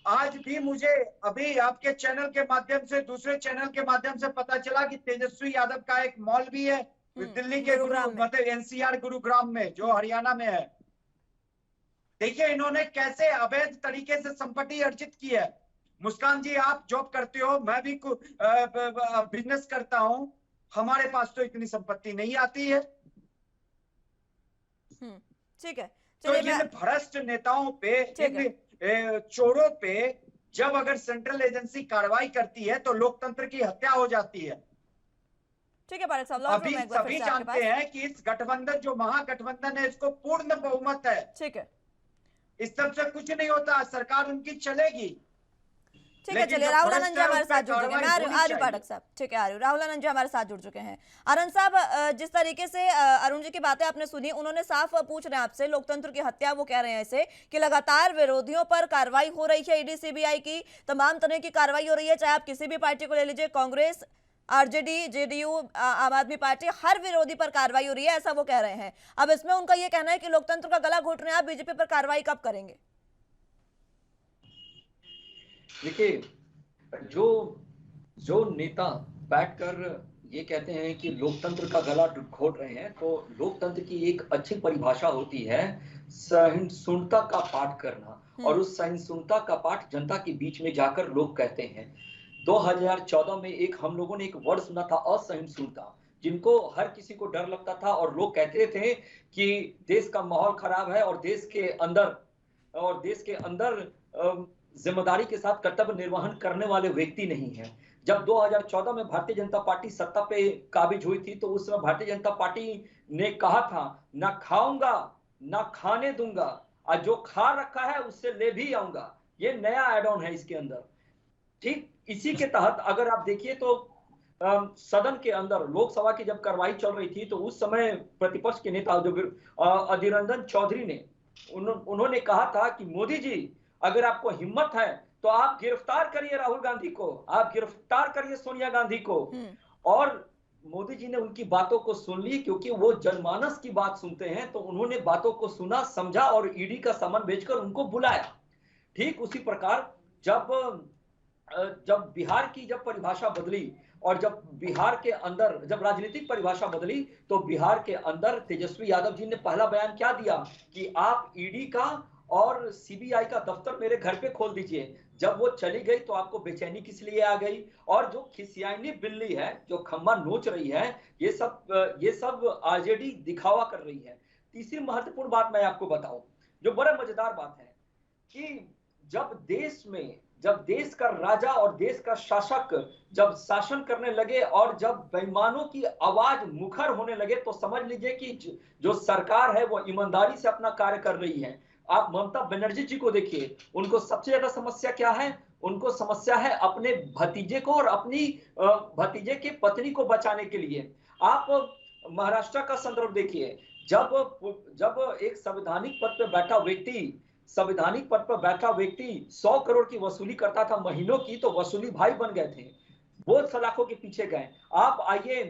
आज भी मुझे अभी आपके चैनल के माध्यम से, दूसरे चैनल के माध्यम से पता चला कि तेजस्वी यादव का एक मॉल भी है दिल्ली के मतलब एनसीआर गुरुग्राम में, जो हरियाणा में है। देखिए इन्होंने कैसे अवैध तरीके से संपत्ति अर्जित की है। मुस्कान जी, आप जॉब करते हो, मैं भी बिजनेस करता हूं, हमारे पास तो इतनी संपत्ति नहीं आती है। ठीक है, तो चलिए इन भ्रष्ट नेताओं पे, इन चोरों पे जब अगर सेंट्रल एजेंसी कार्रवाई करती है तो लोकतंत्र की हत्या हो जाती है। ठीक है पाठक साहब, लौट रहा हूं अभी मैं एक बार फिर सभी से आपके जानते पास। हैं कि इस गठबंधन, जो महागठबंधन है, इसको पूर्ण बहुमत है। ठीक है, इस तरफ से कुछ नहीं होता, सरकार उनकी चलेगी। ठीक है, चलिए राहुल आनंद जी हमारे साथ जुड़ चुके हैं। मैं आ रही हूँ पाठक साहब, ठीक है, आ रही हूँ। राहुल आनंद जी हमारे साथ जुड़ चुके हैं। आनंद साहब, जिस तरीके से अरुण जी की बातें आपने सुनी, उन्होंने साफ पूछ रहे हैं आपसे, लोकतंत्र की हत्या वो कह रहे हैं ऐसे कि लगातार विरोधियों पर कार्रवाई हो रही है, ईडी सीबीआई की तमाम तरह की कार्रवाई हो रही है, चाहे आप किसी भी पार्टी को ले लीजिए, कांग्रेस, आरजेडी, जेडीयू, आम आदमी पार्टी, हर विरोधी पर कार्रवाई हो रही है, ऐसा वो कह रहे हैं। अब इसमें उनका ये कहना है कि लोकतंत्र का गला घोट रहे हैं आप, बीजेपी पर कार्रवाई कब करेंगे? देखिए, जो नेता बैठकर ये कहते हैं कि लोकतंत्र का गला घोट रहे हैं, तो लोकतंत्र की एक अच्छी परिभाषा होती है सहिष्णुता का पाठ करना, और उस सहिष्णुता का पाठ जनता के बीच में जाकर लोग कहते हैं। 2014 में हम लोगों ने एक वर्ड सुना था, असहिष्णुता, जिनको हर किसी को डर लगता था और लोग कहते थे कि देश का माहौल खराब है और देश के अंदर जिम्मेदारी के साथ कर्तव्य निर्वहन करने वाले व्यक्ति नहीं है। जब 2014 में भारतीय जनता पार्टी सत्ता पे काबिज हुई थी, तो उस समय भारतीय जनता पार्टी ने कहा था, ना खाऊंगा ना खाने दूंगा, और जो खा रखा है उससे ले भी आऊंगा। ये नया एड ऑन है इसके अंदर। ठीक इसी के तहत अगर आप देखिए तो सदन के अंदर लोकसभा की जब कार्रवाई चल रही थी, तो उस समय प्रतिपक्ष के नेता जो अधीर रंजन चौधरी ने उन्होंने कहा था कि मोदी जी, अगर आपको हिम्मत है तो आप गिरफ्तार करिए राहुल गांधी को, आप गिरफ्तार करिए सोनिया गांधी को। और मोदी जी ने उनकी बातों को सुन ली, क्योंकि वो जनमानस की बात सुनते हैं, तो उन्होंने बातों को सुना, समझा और ईडी का सामान भेजकर उनको बुलाया। ठीक उसी प्रकार जब बिहार की जब परिभाषा बदली और जब बिहार के अंदर जब राजनीतिक परिभाषा बदली, तो बिहार के अंदर तेजस्वी यादव जी ने पहला बयान क्या दिया कि आप ईडी का और सीबीआई का दफ्तर मेरे घर पे खोल दीजिए। जब वो चली गई तो आपको बेचैनी किस लिए आ गई? और जो खिसियानी बिल्ली है, जो खंबा नोच रही है, ये सब आरजेडी दिखावा कर रही है। तीसरी महत्वपूर्ण बात मैं आपको बताऊं, जो बड़ा मजेदार बात है, कि जब देश का राजा और देश का शासक जब शासन करने लगे और जब बेईमानों की आवाज मुखर होने लगे, तो समझ लीजिए कि जो सरकार है वो ईमानदारी से अपना कार्य कर रही है। आप ममता बनर्जी जी को देखिए, उनको सबसे ज्यादा समस्या क्या है? उनको समस्या है अपने भतीजे को और अपनी भतीजे की पत्नी को बचाने के लिए। आप महाराष्ट्र का संदर्भ देखिए, जब एक संवैधानिक पद पर बैठा व्यक्ति 100 करोड़ की वसूली करता था महीनों की, तो वसूली भाई बन गए थे, वो सलाखों के पीछे गए। आप आइए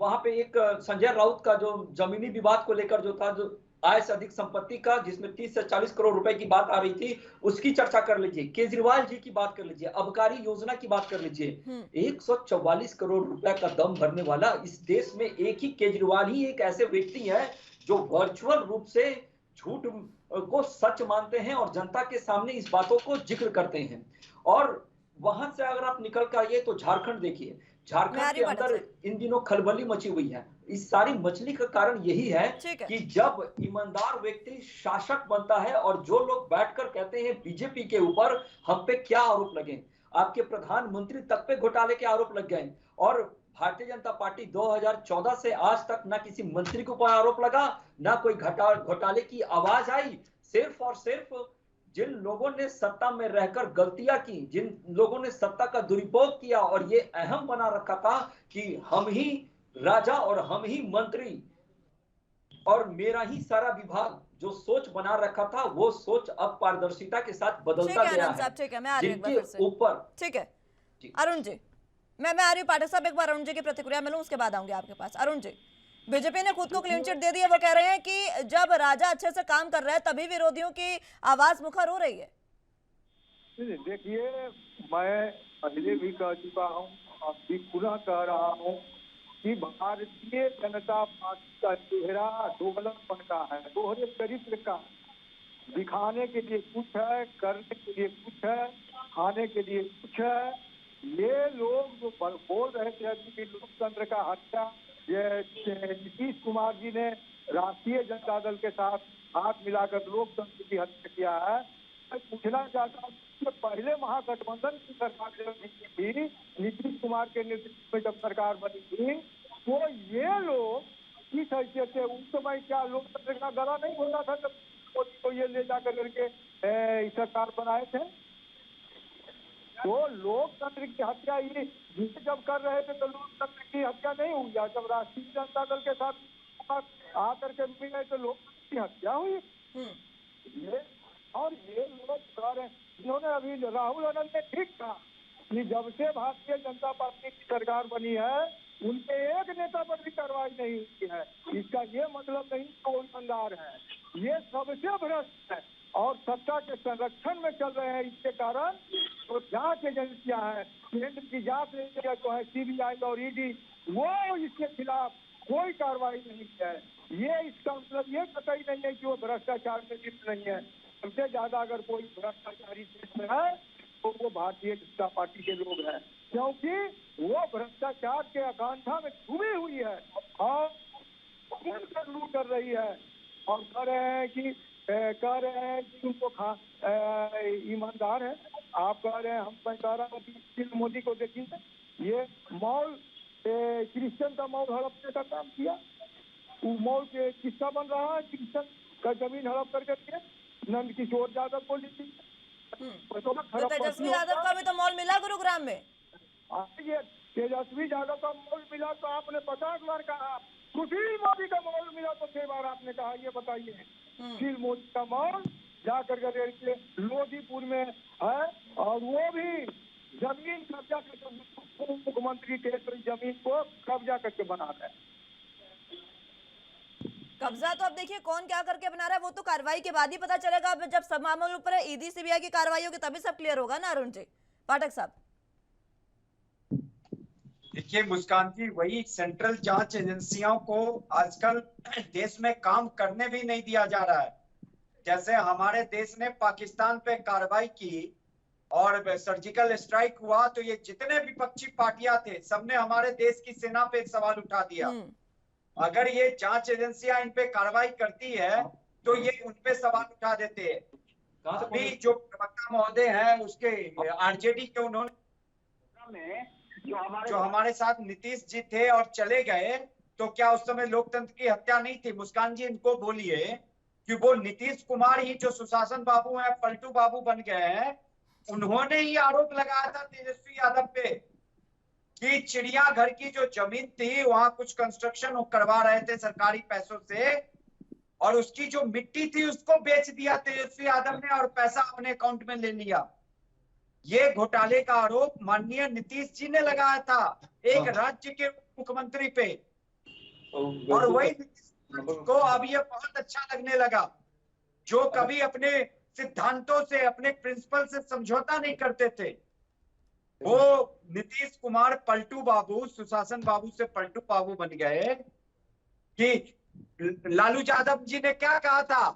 वहां पे एक संजय राउत का जो जमीनी विवाद को लेकर जो था, जो आय से अधिक संपत्ति का, जिसमें 30 से 40 करोड़ रुपए की बात आ रही थी, उसकी चर्चा कर लीजिए। केजरीवाल जी की बात कर लीजिए, अबकारी योजना की बात कर लीजिए। 144 करोड़ रुपए का दम भरने वाला इस देश में एक ही केजरीवाल ही एक ऐसे व्यक्ति है जो वर्चुअल रूप से झूठ को सच मानते हैं और जनता के सामने इस बातों को जिक्र करते हैं। और वहां से अगर आप निकल कर आइए तो झारखंड देखिए, झारखंड के अंदर इन दिनों खलबली मची हुई है। इस सारी मचली का कारण यही है कि जब ईमानदार व्यक्ति शासक बनता है, और जो लोग बैठकर कहते हैं बीजेपी के ऊपर हम पे क्या आरोप लगे, आपके प्रधानमंत्री तक पे घोटाले के आरोप लग गए, और भारतीय जनता पार्टी 2014 से आज तक ना किसी मंत्री के ऊपर आरोप लगा, ना कोई घोटाले की आवाज आई। सिर्फ और सिर्फ जिन लोगों ने सत्ता में रहकर गलतियां की, जिन लोगों ने सत्ता का दुरुपयोग किया और ये अहम बना रखा था कि हम ही राजा और हम ही मंत्री और मेरा ही सारा विभाग, जो सोच बना रखा था, वो सोच अब पारदर्शिता के साथ बदलता गया है। ठीक है, मैं आ रही हूं एक बार फिर से। ऊपर ठीक है अरुण जी, मैं आ रही हूँ पाठक साहब, एक बार अरुण जी की प्रतिक्रिया मिलूं, उसके बाद आऊंगी आपके पास। अरुण जी, बीजेपी ने खुद को क्लीन चिट दे दी है, वो कह रहे हैं कि जब राजा अच्छे से काम कर रहा है तभी विरोधियों की आवाज मुखर हो रही है। देखिए, मैं पहले भी कह चुका हूँ, अब भी पुनः कह रहा हूँ कि भारतीय जनता पार्टी का चेहरा दोगलपन का है, दोहरे चरित्र का। दिखाने के लिए कुछ है, करने के लिए कुछ है, खाने के लिए कुछ है। ये लोग जो बोल रहे थे कि लोकतंत्र का हत्या, ये नीतीश कुमार जी ने राष्ट्रीय जनता दल के साथ हाथ मिलाकर लोकतंत्र की हत्या किया है। मैं पूछना चाहता हूँ कि पहले महागठबंधन की सरकार जब बनी थी, नीतीश कुमार के नेतृत्व में जब सरकार बनी थी, तो ये लोग इस हैसियत से उस समय क्या लोकतंत्र का गला नहीं होता था जब मोदी को ये ले जाकर करके सरकार बनाए थे? तो लोकतंत्र की हत्या ये जब कर रहे थे तो लोकतंत्र की हत्या नहीं हुई। जब राष्ट्रीय जनता दल के साथ आकर के मिले तो लोकतंत्र की हत्या हुई। ये और ये लोग कह रहे हैं, इन्होंने अभी राहुल आनंद ने ठीक कहा कि जब से भारतीय जनता पार्टी की सरकार बनी है उनके एक नेता पर भी कार्रवाई नहीं हुई है। इसका ये मतलब नहीं कि वो ईमानदार है, ये सबसे भ्रष्ट है और सत्ता के संरक्षण में चल रहे हैं। इसके कारण तो जांच एजेंसियां हैं, केंद्र की जांच एजेंसियां जो है सीबीआई और ईडी, वो इसके खिलाफ कोई कार्रवाई नहीं की है। ये इसका मतलब ये कतई नहीं है कि वो भ्रष्टाचार में लिप्त नहीं है। सबसे ज्यादा अगर कोई भ्रष्टाचारी देश में है तो वो भारतीय जनता पार्टी के लोग हैं, क्योंकि वो भ्रष्टाचार के आकांक्षा में डूबी हुई है और लूट कर रही है और कह रहे हैं कि उनको ईमानदार है। आप कह रहे हैं, मैं कह रहा हूँ कि मोदी को देखिए, ये मॉल क्रिश्चियन का मॉल हड़पने का काम किया। वो मॉल के किस्सा बन रहा है, क्रिश्चियन का जमीन हड़प करके नंद किशोर यादव को ली। तो तेजस्वी यादव का भी तो मॉल मिला गुरुग्राम में। ये तेजस्वी यादव का मॉल मिला तो आपने 50 बार कहा, सुशील मोदी का मॉल मिला तो 6 बार आपने कहा। ये बताइए, सुशील मोदी का मॉल जाकर के लोधीपुर में है और वो भी जमीन कब्जा करके मुख्यमंत्री के जमीन को कब्जा करके बना रहे हैं। कब्जा तो अब देखिए कौन क्या करके बना रहा है वो तो कार्रवाई के बाद ही पता चलेगा। अब जब सब मामलों पर ईडी सीबीआई की कार्रवाई होगी तभी सब क्लियर होगा ना अरुण जी। पाठक साहब देखिए मुस्कान जी, वही सेंट्रल जांच एजेंसियों को आजकल देश में काम करने भी नहीं दिया जा रहा है। जैसे हमारे देश ने पाकिस्तान पे कार्रवाई की और सर्जिकल स्ट्राइक हुआ तो ये जितने विपक्षी पार्टियां थे सबने हमारे देश की सेना पे सवाल उठा दिया। अगर ये जांच एजेंसियां इन पे कार्रवाई करती है तो ये उन पे सवाल उठा देते हैं। अभी जो प्रवक्ता महोदय हैं उसके आरजेडी के उन्होंने जो हमारे साथ नीतीश जी थे और चले गए, तो क्या उस समय लोकतंत्र की हत्या नहीं थी? मुस्कान जी इनको बोलिए कि वो नीतीश कुमार ही जो सुशासन बाबू हैं, पलटू बाबू बन गए हैं, उन्होंने ही आरोप लगाया था तेजस्वी यादव पे कि चिड़ियाघर की जो जमीन थी वहां कुछ कंस्ट्रक्शन वो करवा रहे थे सरकारी पैसों से और उसकी जो मिट्टी थी उसको बेच दिया तेजस्वी यादव ने और पैसा अपने अकाउंट में ले लिया। ये घोटाले का आरोप माननीय नीतीश जी ने लगाया था एक राज्य के मुख्यमंत्री पे और वही नीतीश को अब ये बहुत अच्छा लगने लगा जो कभी अपने सिद्धांतों से, अपने प्रिंसिपल से समझौता नहीं करते थे। वो नीतीश कुमार पलटू बाबू, सुशासन बाबू से पलटू बाबू बन गए कि लालू यादव जी ने क्या कहा था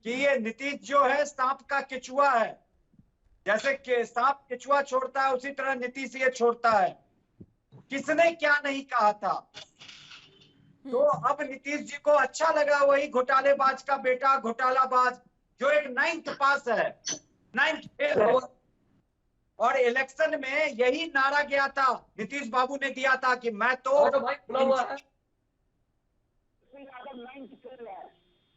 कि ये नीतीश जो है सांप का केचुआ है, जैसे कि सांप केचुआ छोड़ता है उसी तरह नीतीश ये छोड़ता है। किसने क्या नहीं कहा था। तो अब नीतीश जी को अच्छा लगा वही घोटालेबाज का बेटा घोटालाबाज जो एक 9th पास है, 9th फेल है। और इलेक्शन में यही नारा गया था, नीतीश बाबू ने दिया था कि मैं तो भाई खुला हुआ है।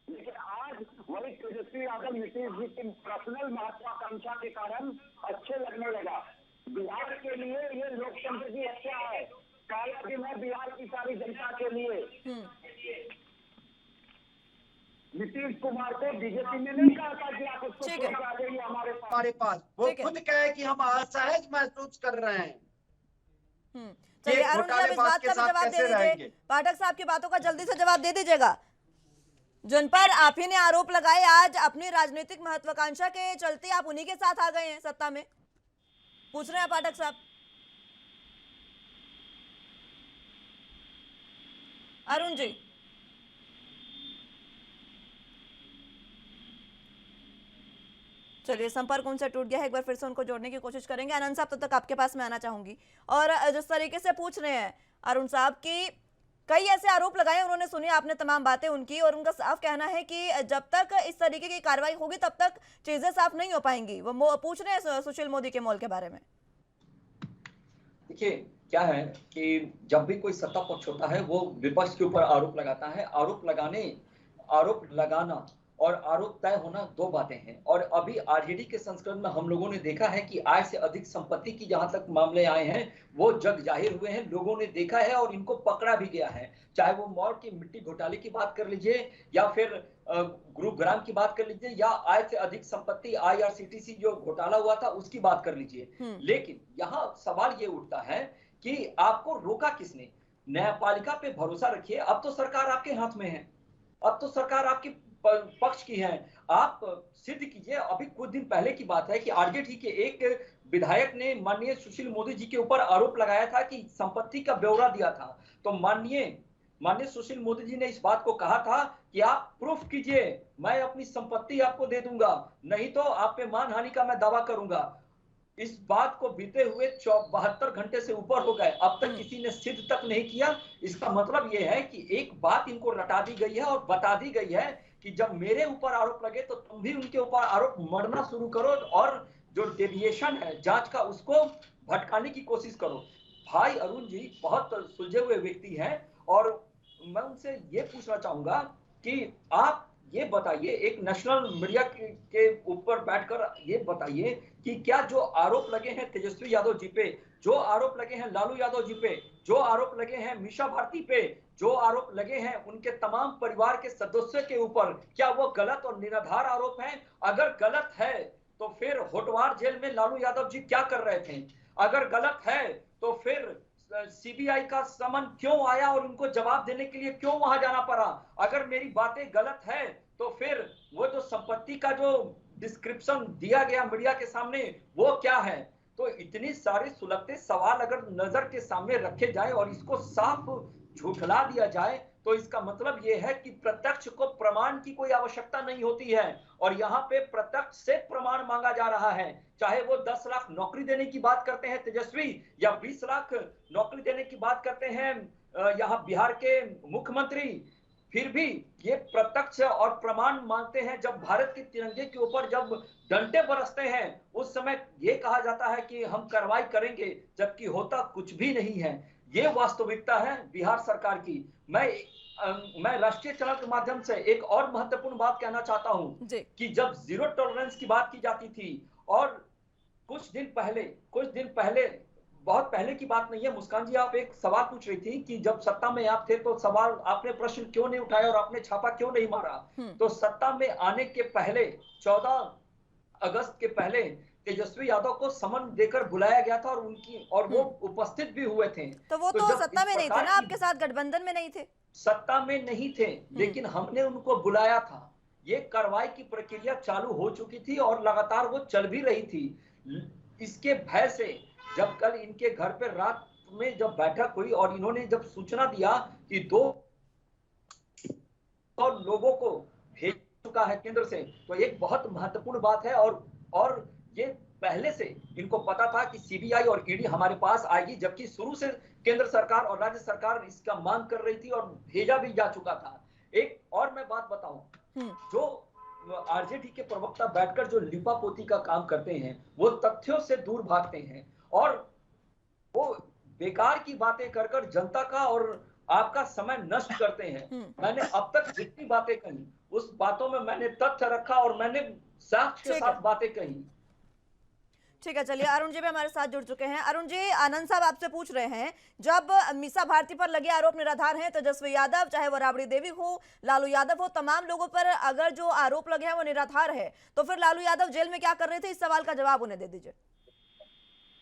लेकिन आज वही तेजस्वी यादव नीतीश जी की पर्सनल महत्वाकांक्षा के कारण अच्छे लगने लगा। बिहार के लिए ये लोकतंत्र की हत्या है, काला दिन है बिहार की सारी जनता के लिए। नीतीश कुमार को बीजेपी ने नहीं कहा था कि आप उसको छोड़ के आ जाइए हमारे पास। वो खुद कहे कि हम असहज महसूस कर रहे हैं। चलिए अरुण जी, अब इस बात का भी जवाब दे दीजिए। पाठक साहब की बातों का जल्दी से जवाब दे दीजिएगा। जिन पर आप ही ने आरोप लगाए, आज अपनी राजनीतिक महत्वाकांक्षा के चलते आप उन्हीं के साथ आ गए हैं सत्ता में, पूछ रहे हैं पाठक साहब। अरुण जी चलिए, संपर्क उनसे टूट गया है, एक बार फिर से उनको जोड़ने की कोशिश करेंगे। आनंद साहब, तब तक आपके पास मैं आना चाहूंगी। और जिस तरीके से पूछ रहे हैं अरुण साहब की कई ऐसे आरोप लगाए उन्होंने, सुनी आपने तमाम बातें उनकी, और उनका साफ कहना है कि जब तक इस तरीके की कार्रवाई होगी तब तक चीजें साफ नहीं हो पाएंगी। वो पूछ रहे हैं सुशील मोदी के मॉल के बारे में। देखिए क्या है कि जब भी कोई सत्ता पक्ष होता है वो विपक्ष के ऊपर आरोप लगाता है। आरोप लगाना और आरोप तय होना दो बातें हैं। और अभी आरजेडी के संस्करण में हम लोगों ने देखा है कि आय से अधिक संपत्ति की जहां तक मामले आए हैं वो जग जाहिर हुए हैं, लोगों ने देखा है और इनको पकड़ा भी गया है। चाहे वो मॉल की मिट्टी घोटाले की बात कर लीजिए या फिर गुरुग्राम की बात कर लीजिए या आय से अधिक संपत्ति IRCTC जो घोटाला हुआ था उसकी बात कर लीजिए। लेकिन यहाँ सवाल ये उठता है कि आपको रोका किसने? न्यायपालिका पे भरोसा रखिए। अब तो सरकार आपके हाथ में है, अब तो सरकार आपके पक्ष की है, आप सिद्ध कीजिए। अभी कुछ दिन पहले की बात है कि आरजेडी के एक विधायक ने माननीय सुशील मोदी जी के ऊपर आरोप लगाया था कि संपत्ति का ब्यौरा दिया था। तो माननीय सुशील मोदी जी ने इस बात को कहा था कि आप प्रूफ कीजिए, मैं अपनी संपत्ति आपको दे दूंगा, नहीं तो आप पे मानहानि का मैं दावा करूंगा। इस बात को बीते हुए 72 घंटे से ऊपर हो गए, अब तक किसी ने सिद्ध तक नहीं किया। इसका मतलब यह है कि एक बात इनको रटा दी गई है और बता दी गई है कि जब मेरे ऊपर आरोप लगे तो तुम भी उनके ऊपर आरोप मढ़ना शुरू करो और जो डेविएशन है जांच का उसको भटकाने की कोशिश करो। भाई अरुण जी बहुत सुलझे हुए व्यक्ति हैं और मैं उनसे ये पूछना चाहूंगा कि आप ये बताइए, एक नेशनल मीडिया के ऊपर बैठकर ये बताइए कि क्या जो आरोप लगे हैं तेजस्वी यादव जी पे, जो आरोप लगे हैं लालू यादव जी पे, जो आरोप लगे हैं मीशा भारती पे, जो आरोप लगे हैं उनके तमाम परिवार के सदस्यों के ऊपर, क्या वो गलत और निराधार आरोप हैं? अगर गलत है तो फिर होटवार जेल में लालू यादव जी क्या कर रहे थे? अगर गलत है तो फिर सीबीआई का समन क्यों आया और उनको जवाब देने के लिए क्यों वहां जाना पड़ा? अगर मेरी बातें गलत है तो फिर वो जो संपत्ति का जो डिस्क्रिप्शन दिया गया मीडिया के सामने वो क्या है? तो इतनी सारे सुलगते सवाल अगर नजर के सामने रखे जाए और इसको साफ झुठला दिया जाए तो इसका मतलब यह है कि प्रत्यक्ष को प्रमाण की कोई आवश्यकता नहीं होती है और यहाँ पे प्रत्यक्ष से प्रमाण मांगा जा रहा है। चाहे वो 10 लाख नौकरी देने की बात करते हैं तेजस्वी या 20 लाख नौकरी देने की बात करते हैं यहाँ बिहार के मुख्यमंत्री, फिर भी ये प्रत्यक्ष और प्रमाण मांगते हैं। जब भारत के तिरंगे के ऊपर जब डंडे बरसते हैं उस समय ये कहा जाता है कि हम कार्रवाई करेंगे, जबकि होता कुछ भी नहीं है। ये वास्तविकता है बिहार सरकार की। मैं राष्ट्रीय चैनल के माध्यम से एक और महत्वपूर्ण बात कहना चाहता हूं कि जब जीरो टॉलरेंस की बात की जाती थी और कुछ दिन पहले बहुत पहले की बात नहीं है, मुस्कान जी आप एक सवाल पूछ रही थी कि जब सत्ता में आप थे तो सवाल आपने प्रश्न क्यों नहीं उठाया और आपने छापा क्यों नहीं मारा? तो सत्ता में आने के पहले 14 अगस्त के पहले तेजस्वी यादव को समन देकर बुलाया गया था और वो उपस्थित भी हुए थे। तो वो तो सत्ता में नहीं थे ना, आपके साथ गठबंधन में नहीं थे? सत्ता में नहीं थे लेकिन हमने उनको बुलाया था। ये कार्रवाई की प्रक्रिया चालू हो चुकी थी और लगातार वो चल भी रही थी। इसके भय से जब कल इनके घर पे रात में जब बैठक हुई और इन्होंने जब सूचना दिया कि 2 लोगों को भेज चुका है केंद्र से, तो एक बहुत महत्वपूर्ण बात है और ये पहले से इनको पता था कि सीबीआई और ईडी हमारे पास आएगी, जबकि शुरू से केंद्र सरकार और राज्य सरकार इसका मांग कर रही थी और भेजा भी जा चुका था। एक और मैं बात बताऊं, जो आरजेडी के प्रवक्ता बैठकर जो लिपापोती का काम करते हैं वो तथ्यों से दूर भागते हैं और वो बेकार की बातें कर जनता का और आपका समय नष्ट करते हैं। मैंने अब तक जितनी बातें कही उस बातों में मैंने तथ्य रखा और मैंने साक्ष्य के साथ बातें कही। ठीक है, चलिए अरुण जी भी हमारे साथ जुड़ चुके हैं। अरुण जी, आनंद साहब आपसे पूछ रहे हैं, जब मीसा भारती पर लगे आरोप निराधार हैं, तेजस्वी यादव चाहे वो राबड़ी देवी हो, लालू यादव हो, तमाम लोगों पर अगर जो आरोप लगे हैं वो निराधार है, तो फिर लालू यादव जेल में क्या कर रहे थे? इस सवाल का जवाब उन्हें दे दीजिए।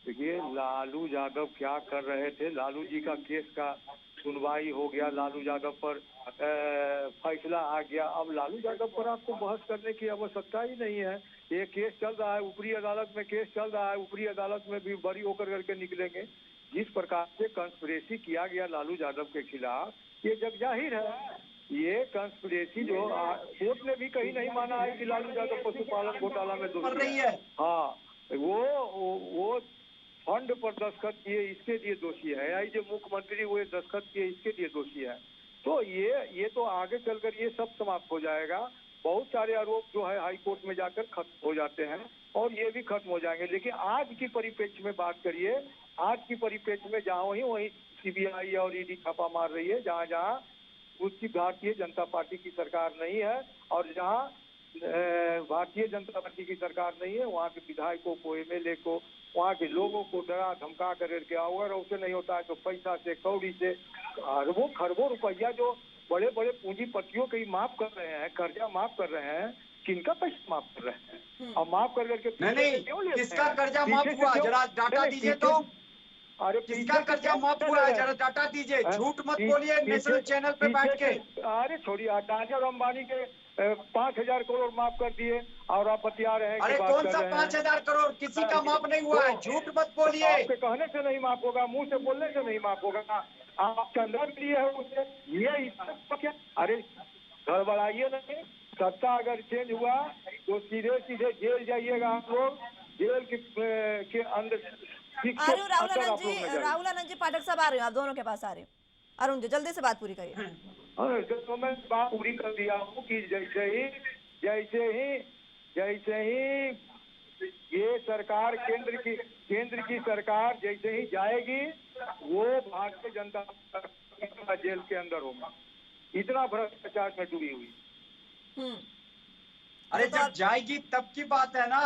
देखिए, लालू यादव क्या कर रहे थे? लालू जी का केस का सुनवाई हो गया, लालू यादव पर फैसला आ गया। अब लालू यादव पर आपको बहस करने की आवश्यकता ही नहीं है। ये केस चल रहा है, ऊपरी अदालत में केस चल रहा है, ऊपरी अदालत में भी बरी होकर करके निकलेंगे। जिस प्रकार से कंस्पिरेसी किया गया लालू यादव के खिलाफ, ये जग जाहिर है। ये कंस्पिरेसी जो कोर्ट ने भी कहीं नहीं माना है कि लालू यादव पशुपालन घोटाला में दोषी है। हाँ, वो फंड पर दस्तखत किए इसके लिए दोषी है, या जो मुख्यमंत्री हुए दस्तखत किए इसके लिए दोषी है। तो ये तो आगे चलकर ये सब समाप्त हो जाएगा। बहुत सारे आरोप जो है हाई कोर्ट में जाकर खत्म हो जाते हैं और ये भी खत्म हो जाएंगे। लेकिन आज की परिप्रेक्ष्य में बात करिए, आज की परिप्रेक्ष्य में जहाँ वहीं सीबीआई और ईडी छापा मार रही है, जहाँ जहाँ उसकी भारतीय जनता पार्टी की सरकार नहीं है और जहाँ भारतीय जनता पार्टी की सरकार नहीं है, वहाँ के विधायकों को, एमएलए को, वहाँ के लोगों को डरा धमका करके अगर उसे नहीं होता है तो पैसा से, कौड़ी से अरबों खरबों रुपया जो बड़े बड़े पूंजीपतियों के माफ कर रहे हैं, कर्जा माफ कर रहे हैं, किनका पैसा माफ कर रहे हैं? और माफ कर करके नहीं, किसका कर्जा माफ हुआ जरा डाटा दीजिए तो। अरे किसका कर्जा माफ हुआ है जरा डाटा दीजिए, झूठ मत बोलिए नेशनल चैनल पे बैठ के। अरे छोड़िए, अडानी और अंबानी के 5,000 करोड़ माफ कर दिए और आप बता रहे हैं। अरे कौन सा 5,000 करोड़? किसी का माफ नहीं हुआ है, झूठ मत बोलिए। आपके कहने से नहीं माफ होगा, मुंह से बोलने से नहीं माफ होगा, आप चंदन लिए है उसे ये क्या? अरे गड़बड़ाइए नहीं, सत्ता अगर चेंज हुआ तो सीधे सीधे जेल जाइएगा आप लोग, जेल के अंदर। राहुल आनंद जी पाठक साहब आ रहे हो, आप दोनों के पास आ रहे हो। अरुण जी जल्दी से बात पूरी करिए। तो मैं बात पूरी कर दिया हूँ कि जैसे ही ये सरकार केंद्र की सरकार जैसे ही जाएगी वो भारतीय जनता पार्टी जेल के अंदर होगा। इतना भ्रष्टाचार में डूबी हुई। अरे जब जाएगी तब की बात है ना।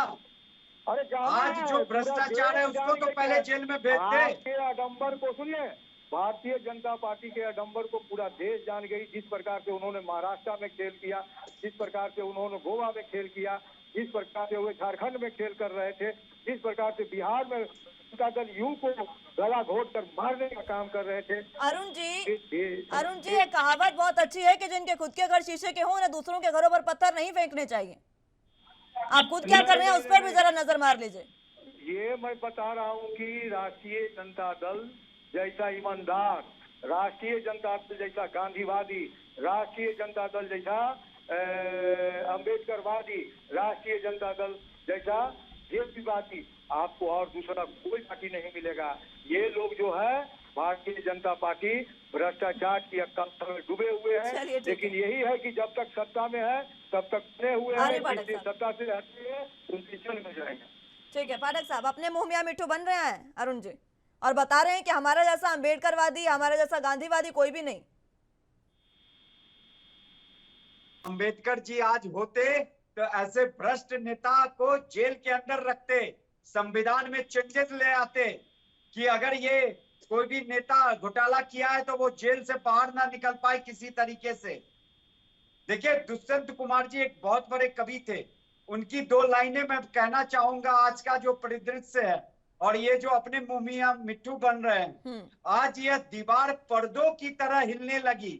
अरे आज जो भ्रष्टाचार है उसको तो पहले जेल में भेज दे। आडम्बर को सुनिए, भारतीय जनता पार्टी के आडम्बर को पूरा देश जान गई। जिस प्रकार से उन्होंने महाराष्ट्र में खेल किया, जिस प्रकार से उन्होंने गोवा में खेल किया, जिस प्रकार से वे झारखंड में खेल कर रहे थे, जिस प्रकार से बिहार में उनका दल यू को गला घोट कर मारने का काम कर रहे थे। अरुण जी ये कहावत बहुत अच्छी है कि जिनके खुद के घर शीशे के हों, ना दूसरों के घरों पर पत्थर नहीं फेंकने चाहिए। आप खुद क्या कर रहे हैं उस पर भी जरा नजर मार लीजिए। ये मैं बता रहा हूँ कि राष्ट्रीय जनता दल जैसा ईमानदार, राष्ट्रीय जनता दल जैसा गांधीवादी, राष्ट्रीय जनता दल जैसा अम्बेडकरवादी, राष्ट्रीय जनता दल जैसा जेपीवादी आपको और दूसरा कोई पार्टी नहीं मिलेगा। ये लोग जो है भारतीय जनता पार्टी भ्रष्टाचार की अक्कल में डूबे हुए हैं। लेकिन यही है कि जब तक सत्ता में है तब तक बने हुए हैं, सत्ता से हटते हैं उनकी जेल में जाएंगे। ठीक है पाठक साहब, अपने मुंह मियां मिट्ठू बन रहे हैं अरुण जी और बता रहे हैं कि हमारा जैसा अम्बेडकरवादी, हमारा जैसा गांधीवादी कोई भी नहीं। अम्बेडकर जी आज होते तो ऐसे भ्रष्ट नेता को जेल के अंदर रखते, संविधान में चेंजेस ले आते कि अगर ये कोई भी नेता घोटाला किया है तो वो जेल से बाहर ना निकल पाए किसी तरीके से। देखिए दुष्यंत कुमार जी एक बहुत बड़े कवि थे, उनकी 2 लाइनें मैं कहना चाहूंगा। आज का जो परिदृश्य है और ये जो अपने मुंह मियां मिट्ठू बन रहे हैं, आज यह दीवार पर्दों की तरह हिलने लगी।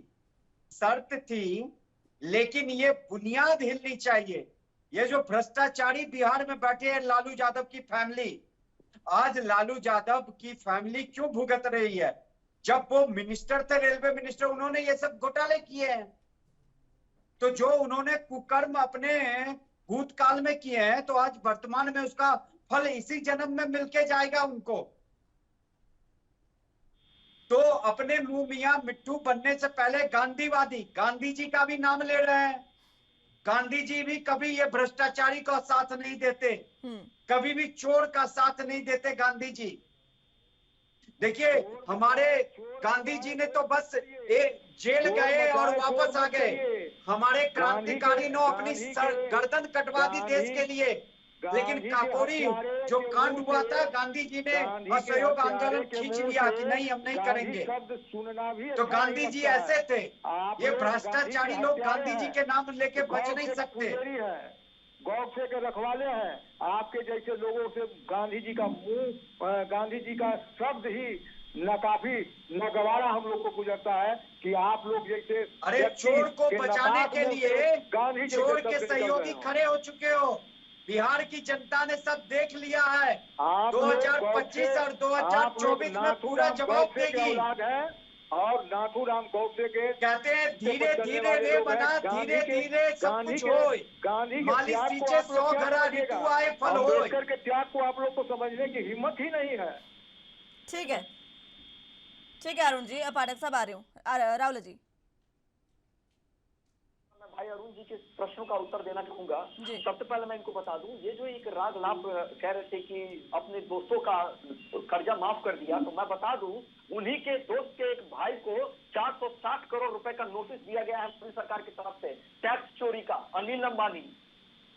शर्त थी लेकिन ये बुनियाद हिलनी चाहिए। ये जो भ्रष्टाचारी बिहार में बैठे हैं लालू यादव की फैमिली, आज लालू यादव की फैमिली क्यों भुगत रही है? जब वो मिनिस्टर थे, रेलवे मिनिस्टर, उन्होंने ये सब घोटाले किए हैं। तो जो उन्होंने कुकर्म अपने भूतकाल में किए हैं तो आज वर्तमान में उसका फल इसी जन्म में मिलके जाएगा उनको। तो अपने मुंह मियां मिट्ठू बनने से पहले गांधीवादी, गांधी जी का भी नाम ले रहे हैं। गांधी जी भी कभी ये भ्रष्टाचारी का साथ नहीं देते, कभी भी चोर का साथ नहीं देते गांधी जी। देखिए हमारे गांधी जी ने तो बस जेल गए और वापस आ गए। हमारे क्रांतिकारी ने अपनी गर्दन कटवा दी देश के लिए, लेकिन काकोरी जो कांड हुआ था गांधी जी ने असहयोग आंदोलन खींच लिया कि नहीं हम नहीं करेंगे। तो गांधी जी ऐसे थे, ये भ्रष्टाचारी लोग गांधी जी के नाम लेके बच नहीं सकते। गौसे के रखवाले हैं आपके जैसे लोगों से। गांधी जी का मुंह, गांधी जी का शब्द ही नाकाफी नगवारा हम लोग को गुजरता है कि आप लोग जैसे। अरे चोर को बचाने के लिए गांधी चोर के सहयोगी खड़े हो चुके हो। बिहार की जनता ने सब देख लिया है। 2025 और 2024 में पूरा जवाब देगी। और नाथूराम गोडसे के कहते हैं धीरे धीरे रे बना, धीरे धीरे सब कुछ होए। गांधी के मालिश त्याग को पीछे आप लोग 100 क्या घड़ा समझिएगा? ऋतु आए फल होए। अम्बेडकर के त्याग को आप लोग को समझने की हिम्मत ही नहीं है। ठीक है, ठीक है अरुण जी, पाठक साहब आ रहे हूँ। राहुल जी, मैं भाई अरुण जी के प्रश्नों का उत्तर देना चाहूंगा। जी। सबसे पहले मैं इनको बता दूं, ये जो एक राग लाभ कह रहे थे कि अपने दोस्तों का कर्जा माफ कर दिया, तो मैं बता दूं उन्हीं के दोस्त के एक भाई को 460 करोड़ रुपए का नोटिस दिया गया है मोदी सरकार की तरफ से टैक्स चोरी का, अनिल अंबानी।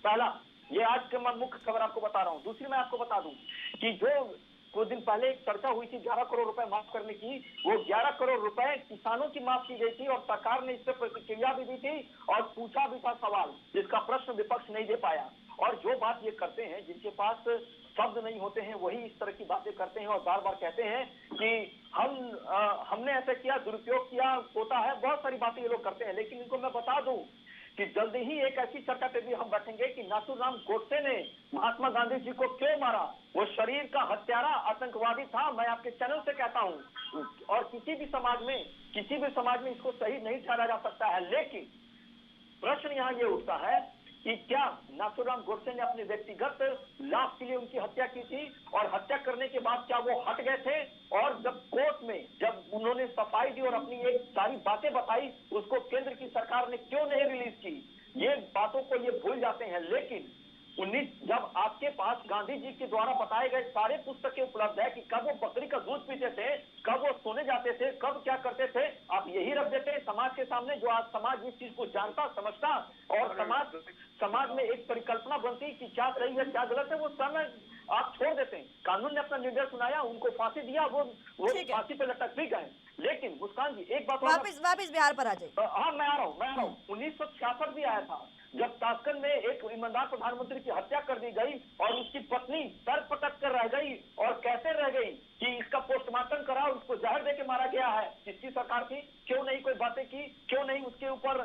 पहला, ये आज के मैं मुख्य खबर आपको बता रहा हूँ। दूसरी मैं आपको बता दूं कि जो कुछ दिन पहले एक चर्चा हुई थी 11 करोड़ रुपए माफ करने की, वो 11 करोड़ रुपए किसानों की माफ की गई थी और सरकार ने इस पर प्रतिक्रिया भी दी थी और पूछा भी था सवाल, जिसका प्रश्न विपक्ष नहीं दे पाया। और जो बात ये करते हैं, जिनके पास शब्द नहीं होते हैं, वही इस तरह की बातें करते हैं और बार बार कहते हैं कि हमने ऐसा किया, दुरुपयोग किया, होता है, बहुत सारी बातें ये लोग करते हैं। लेकिन इनको मैं बता दूं कि जल्दी ही एक ऐसी चर्चा पे भी हम बैठेंगे कि नाथूराम गोडसे ने महात्मा गांधी जी को क्यों मारा। वो शरीर का हत्यारा आतंकवादी था, मैं आपके चैनल से कहता हूं। और किसी भी समाज में इसको सही नहीं ठहरा जा सकता है। लेकिन प्रश्न यहाँ ये उठता है कि क्या नाथूराम गोडसे ने अपने व्यक्तिगत लाभ के लिए उनकी हत्या की थी, और हत्या करने के बाद क्या वो हट गए थे? और जब कोर्ट में जब उन्होंने सफाई दी और अपनी एक सारी बातें बताई, उसको केंद्र की सरकार ने क्यों नहीं रिलीज की? ये बातों को ये भूल जाते हैं। लेकिन जब आपके पास गांधी जी के द्वारा बताए गए सारे पुस्तकें उपलब्ध है कि कब वो बकरी का दूध पीते थे, कब वो सोने जाते थे, कब क्या करते थे, आप यही रख देते समाज के सामने, जो आज समाज इस चीज को जानता समझता और समाज में एक परिकल्पना बनती कि क्या सही है क्या गलत है, वो समय आप छोड़ देते हैं। कानून ने अपना निर्णय सुनाया, उनको फांसी दिया, वो फांसी पे लटक भी गए। लेकिन मुस्कान जी एक बात वापिस बिहार पर आ जाइए। हाँ, मैं आ रहा हूँ। 1966 भी आया था जब ताशकंद में एक ईमानदार प्रधानमंत्री की हत्या कर दी गई और उसकी पत्नी सर पटक कर रह गई। और कैसे रह गई कि इसका पोस्टमार्टम करा और उसको जहर दे के मारा गया है। किसकी सरकार थी? क्यों नहीं कोई बातें की? क्यों नहीं उसके ऊपर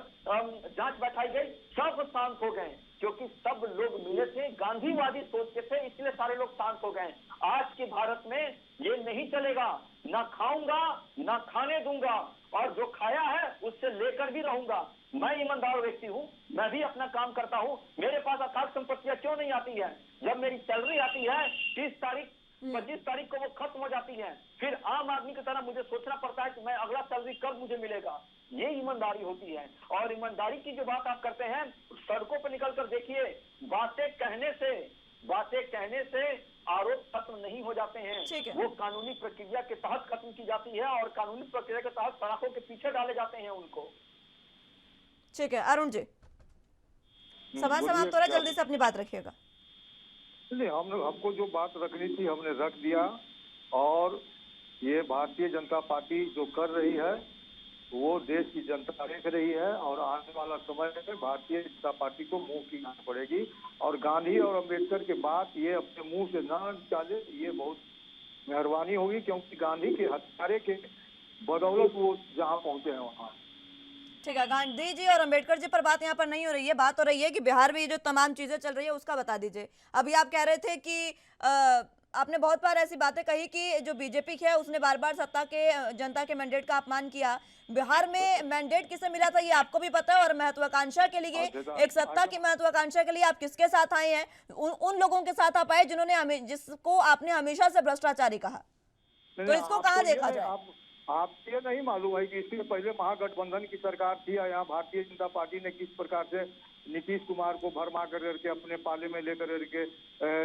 जांच बैठाई गई? सब शांत हो गए क्योंकि सब लोग मिले थे, गांधीवादी सोच के थे, इसलिए सारे लोग शांत हो गए। आज के भारत में ये नहीं चलेगा, ना खाऊंगा ना खाने दूंगा, और जो खाया है उससे लेकर भी रहूंगा। मैं ईमानदार व्यक्ति हूँ, मैं भी अपना काम करता हूँ। मेरे पास अकाल संपत्तियां क्यों नहीं आती है? जब मेरी सैलरी आती है 30 तारीख 25 तारीख को वो खत्म हो जाती है, फिर आम आदमी की तरह मुझे सोचना पड़ता है कि मैं अगला सैलरी कब मुझे मिलेगा। ये ईमानदारी होती है। और ईमानदारी की जो बात आप करते हैं, सड़कों पर निकल कर देखिए, बातें कहने से आरोप खत्म नहीं हो जाते हैं, वो कानूनी प्रक्रिया के तहत खत्म की जाती है और कानूनी प्रक्रिया के तहत सड़कों के पीछे डाले जाते हैं उनको। ठीक है अरुण जी, समय समाप्त हो रहा है, जल्दी से अपनी बात रखिएगा। नहीं, हमको जो बात रखनी थी हमने रख दिया। और ये भारतीय जनता पार्टी जो कर रही है वो देश की जनता देख रही है, और आने वाला समय में भारतीय जनता पार्टी को मुंह की खानी पड़ेगी। और गांधी और अंबेडकर के बात ये अपने मुंह से ना निकाले, ये बहुत मेहरबानी होगी, क्योंकि गांधी के हत्यारे के बदौलत वो जहाँ पहुंचे हैं वहाँ। ठीक है, गांधी जी और अंबेडकर जी पर बात यहाँ पर नहीं हो रही है, बात हो रही है कि बिहार में ये जो तमाम चीजें चल रही है उसका बता दीजिए। अभी आप कह रहे थे कि आपने बहुत बार ऐसी बातें कही कि जो बीजेपी है उसने बार बार सत्ता के जनता के मैंडेट का अपमान किया। बिहार में मैंडेट किसे मिला था ये आपको भी पता है, और महत्वाकांक्षा के लिए, एक सत्ता की महत्वाकांक्षा के लिए आप किसके साथ आए हैं? उन लोगों के साथ आप आए जिसको आपने हमेशा से भ्रष्टाचारी कहा, तो इसको कहाँ देखा जाए? आपको ये नहीं मालूम है कि इससे पहले महागठबंधन की सरकार थी, यहाँ भारतीय जनता पार्टी ने किस प्रकार से नीतीश कुमार को भरमा करके अपने पाले में लेकर के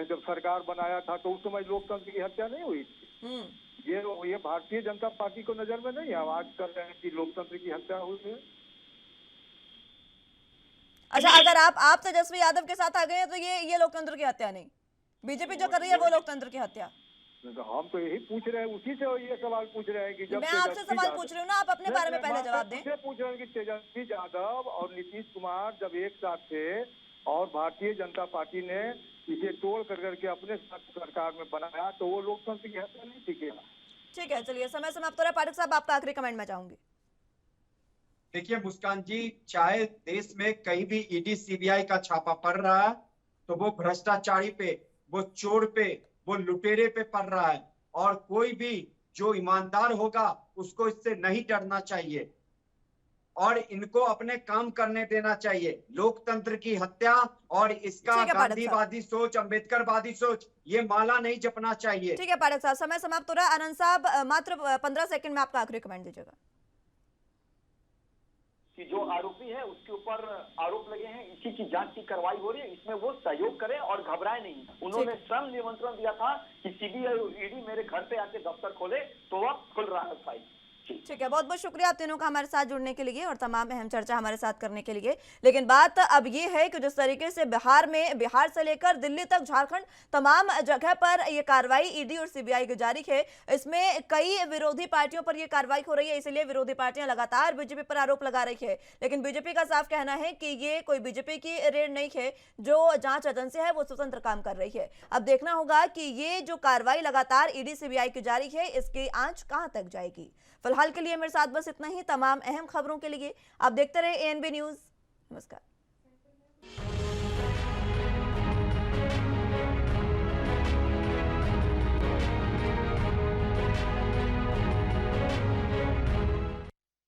जब सरकार बनाया था, तो उस समय लोकतंत्र की हत्या नहीं हुई थी। ये भारतीय जनता पार्टी को नजर में नहीं आवाज कर रहे हैं कि लोकतंत्र की हत्या हुई है। अच्छा, अगर आप तेजस्वी यादव के साथ आ गए हैं तो ये लोकतंत्र की हत्या नहीं, बीजेपी जो कर रही है वो लोकतंत्र की हत्या। हम तो यही पूछ रहे हैं, उसी से ये सवाल पूछ रहे हैं कि जब मैं आपसे सवाल पूछ रही हूँ ना, आप अपने बारे में पहले जवाब दें। पूछ रहे हैं कि तेजस्वी यादव और नीतीश कुमार जब एक साथ थे और भारतीय जनता पार्टी ने इसे तोड़ करके अपने सरकार में बनाया, तो वो लोकतंत्र की हत्या नहीं थी क्या? ठीक है, चलिए समय समाप्त हो रहा है। पाठक साहब, आपका आखिरी कमेंट मैं चाहूंगी। देखिए मुस्कान जी, चाहे देश में कहीं भी ईडी सीबीआई का छापा पड़ रहा है तो वो भ्रष्टाचारी पे, वो चोर पे, वो लुटेरे पे पड़ रहा है। और कोई भी जो ईमानदार होगा उसको इससे नहीं डरना चाहिए और इनको अपने काम करने देना चाहिए। लोकतंत्र की हत्या और इसका ठीक है, पाठक साहब। गांधीवादी सोच, अंबेडकरवादी सोच, ये माला नहीं जपना चाहिए। ठीक है पाठक साहब, समय समाप्त हो रहा है। आनंद साहब, मात्र 15 सेकंड में आपका आखिरी कमेंट दीजिएगा। कि जो आरोपी है उसके ऊपर आरोप लगे हैं, इसी की जांच की कार्रवाई हो रही है, इसमें वो सहयोग करें और घबराए नहीं। उन्होंने स्वयं निमंत्रण दिया था कि सीबीआई और ईडी मेरे घर पे आके दफ्तर खोले, तो अब खुल रहा है फाइल। ठीक है, बहुत बहुत शुक्रिया आप तीनों का हमारे साथ जुड़ने के लिए और तमाम अहम चर्चा हमारे साथ करने के लिए। लेकिन बात अब ये है कि जिस तरीके से बिहार से लेकर दिल्ली तक, झारखंड, तमाम जगह पर ये कार्रवाई ईडी और सीबीआई की जारी है, इसमें कई विरोधी पार्टियों पर यह कार्रवाई हो रही है, इसलिए विरोधी पार्टियां लगातार बीजेपी पर आरोप लगा रही है। लेकिन बीजेपी का साफ कहना है कि ये कोई बीजेपी की रेड नहीं है, जो जांच एजेंसी है वो स्वतंत्र काम कर रही है। अब देखना होगा कि ये जो कार्रवाई लगातार ईडी सीबीआई की जारी है, इसकी आंच कहां तक जाएगी। फिलहाल के लिए मेरे साथ बस इतना ही। तमाम अहम खबरों के लिए आप देखते रहे एएनबी न्यूज़। नमस्कार।